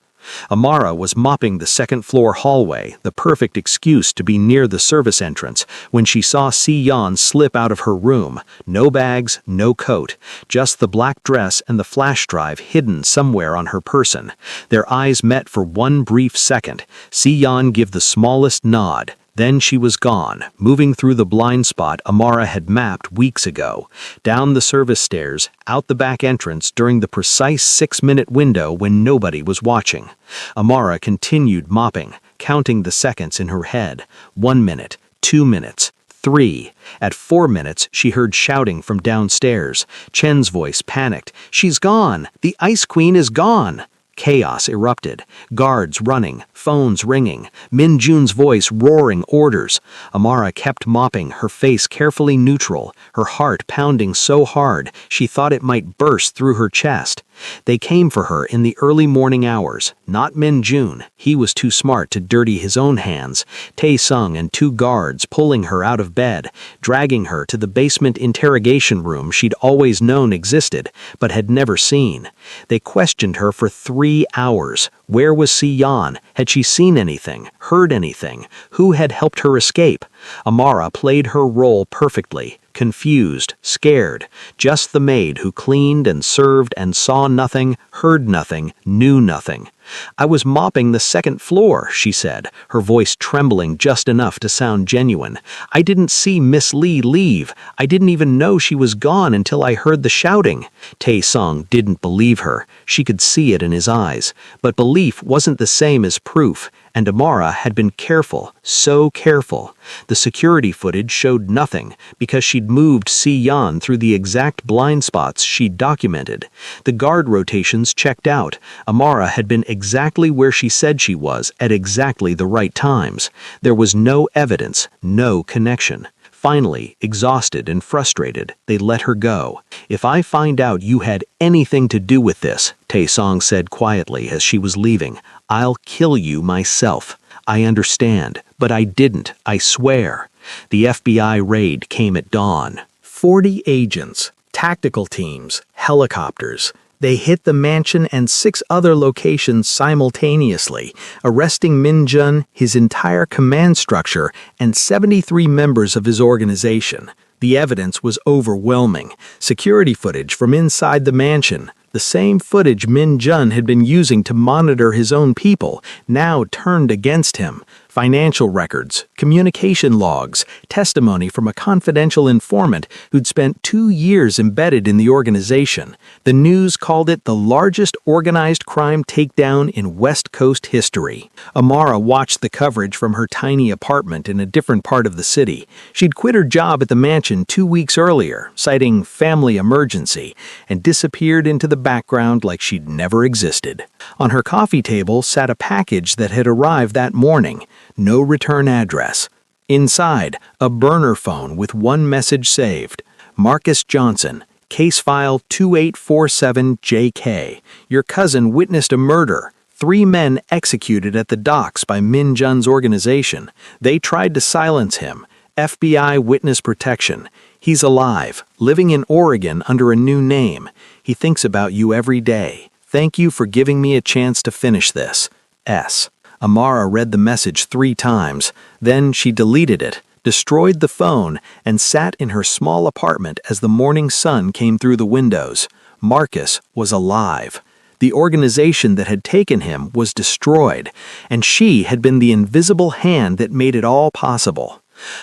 Amara was mopping the second-floor hallway, the perfect excuse to be near the service entrance, when she saw Si-Yan slip out of her room. No bags, no coat, just the black dress and the flash drive hidden somewhere on her person. Their eyes met for one brief second. Si-Yan gave the smallest nod. Then she was gone, moving through the blind spot Amara had mapped weeks ago, down the service stairs, out the back entrance during the precise 6-minute window when nobody was watching. Amara continued mopping, counting the seconds in her head. 1 minute, 2 minutes, 3. At 4 minutes, she heard shouting from downstairs. Chen's voice panicked. She's gone! The Ice Queen is gone! Chaos erupted. Guards running, phones ringing, Min-Jun's voice roaring orders. Amara kept mopping, her face carefully neutral, her heart pounding so hard she thought it might burst through her chest. They came for her in the early morning hours. Not Min-Jun. He was too smart to dirty his own hands. Tae-Sung and 2 guards pulling her out of bed, dragging her to the basement interrogation room she'd always known existed, but had never seen. They questioned her for 3 hours. Where was Si-Yan? Had she seen anything? Heard anything? Who had helped her escape? Amara played her role perfectly. Confused, scared, just the maid who cleaned and served and saw nothing, heard nothing, knew nothing. I was mopping the second floor, she said, her voice trembling just enough to sound genuine. I didn't see Miss Lee leave. I didn't even know she was gone until I heard the shouting. Tae-Sung didn't believe her. She could see it in his eyes. But belief wasn't the same as proof. And Amara had been careful, so careful. The security footage showed nothing because she'd moved Si-Yan through the exact blind spots she'd documented. The guard rotations checked out. Amara had been exactly where she said she was at exactly the right times. There was no evidence, no connection. Finally, exhausted and frustrated, they let her go. If I find out you had anything to do with this, Tae-Sung said quietly as she was leaving, I'll kill you myself. I understand, but I didn't, I swear. The FBI raid came at dawn. 40 agents, tactical teams, helicopters. They hit the mansion and 6 other locations simultaneously, arresting Min Jun, his entire command structure, and 73 members of his organization. The evidence was overwhelming. Security footage from inside the mansion, the same footage Min Jun had been using to monitor his own people, now turned against him. Financial records, communication logs, testimony from a confidential informant who'd spent 2 years embedded in the organization. The news called it the largest organized crime takedown in West Coast history. Amara watched the coverage from her tiny apartment in a different part of the city. She'd quit her job at the mansion 2 weeks earlier, citing family emergency, and disappeared into the background like she'd never existed. On her coffee table sat a package that had arrived that morning. No return address. Inside, a burner phone with one message saved. Marcus Johnson, case file 2847JK. Your cousin witnessed a murder. 3 men executed at the docks by Min Jun's organization. They tried to silence him. FBI witness protection. He's alive, living in Oregon under a new name. He thinks about you every day. Thank you for giving me a chance to finish this. S. Amara read the message 3 times. Then she deleted it, destroyed the phone, and sat in her small apartment as the morning sun came through the windows. Marcus was alive. The organization that had taken him was destroyed, and she had been the invisible hand that made it all possible.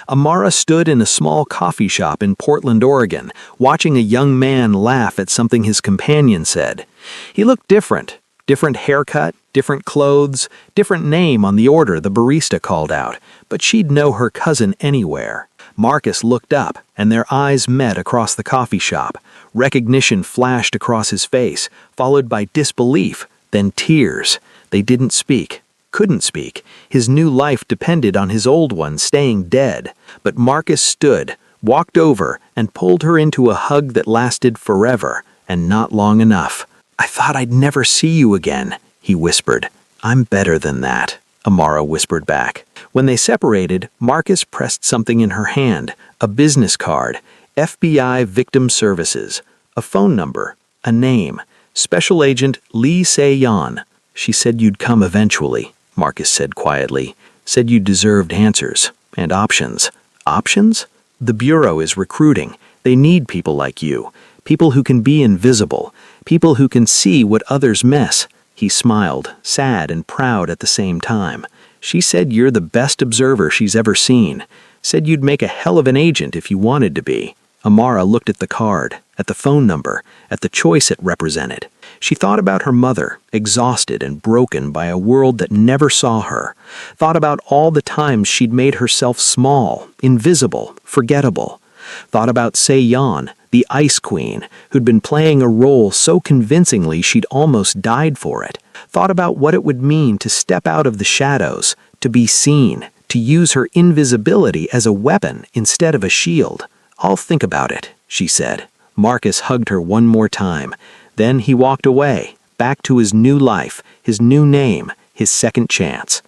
Amara stood in a small coffee shop in Portland, Oregon, watching a young man laugh at something his companion said. He looked different. Different haircut, different clothes, different name on the order the barista called out, but she'd know her cousin anywhere. Marcus looked up, and their eyes met across the coffee shop. Recognition flashed across his face, followed by disbelief, then tears. They didn't speak, couldn't speak. His new life depended on his old one staying dead. But Marcus stood, walked over, and pulled her into a hug that lasted forever, and not long enough. I thought I'd never see you again, he whispered. I'm better than that, Amara whispered back. When they separated, Marcus pressed something in her hand, a business card, FBI Victim Services, a phone number, a name, Special Agent Lee Se-yeon. She said you'd come eventually, Marcus said quietly. Said you deserved answers and options. Options? The Bureau is recruiting. They need people like you. People who can be invisible. People who can see what others miss. He smiled, sad and proud at the same time. She said you're the best observer she's ever seen. Said you'd make a hell of an agent if you wanted to be. Amara looked at the card, at the phone number, at the choice it represented. She thought about her mother, exhausted and broken by a world that never saw her. Thought about all the times she'd made herself small, invisible, forgettable. Thought about Se-yeon, the Ice Queen, who'd been playing a role so convincingly she'd almost died for it. Thought about what it would mean to step out of the shadows, to be seen, to use her invisibility as a weapon instead of a shield. I'll think about it, she said. Marcus hugged her one more time. Then he walked away, back to his new life, his new name, his second chance.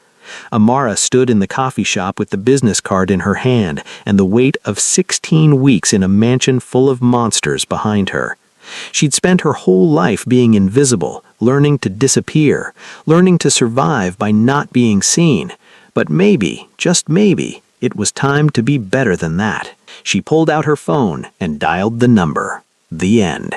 Amara stood in the coffee shop with the business card in her hand and the weight of 16 weeks in a mansion full of monsters behind her. She'd spent her whole life being invisible, learning to disappear, learning to survive by not being seen. But maybe, just maybe, it was time to be better than that. She pulled out her phone and dialed the number. The end.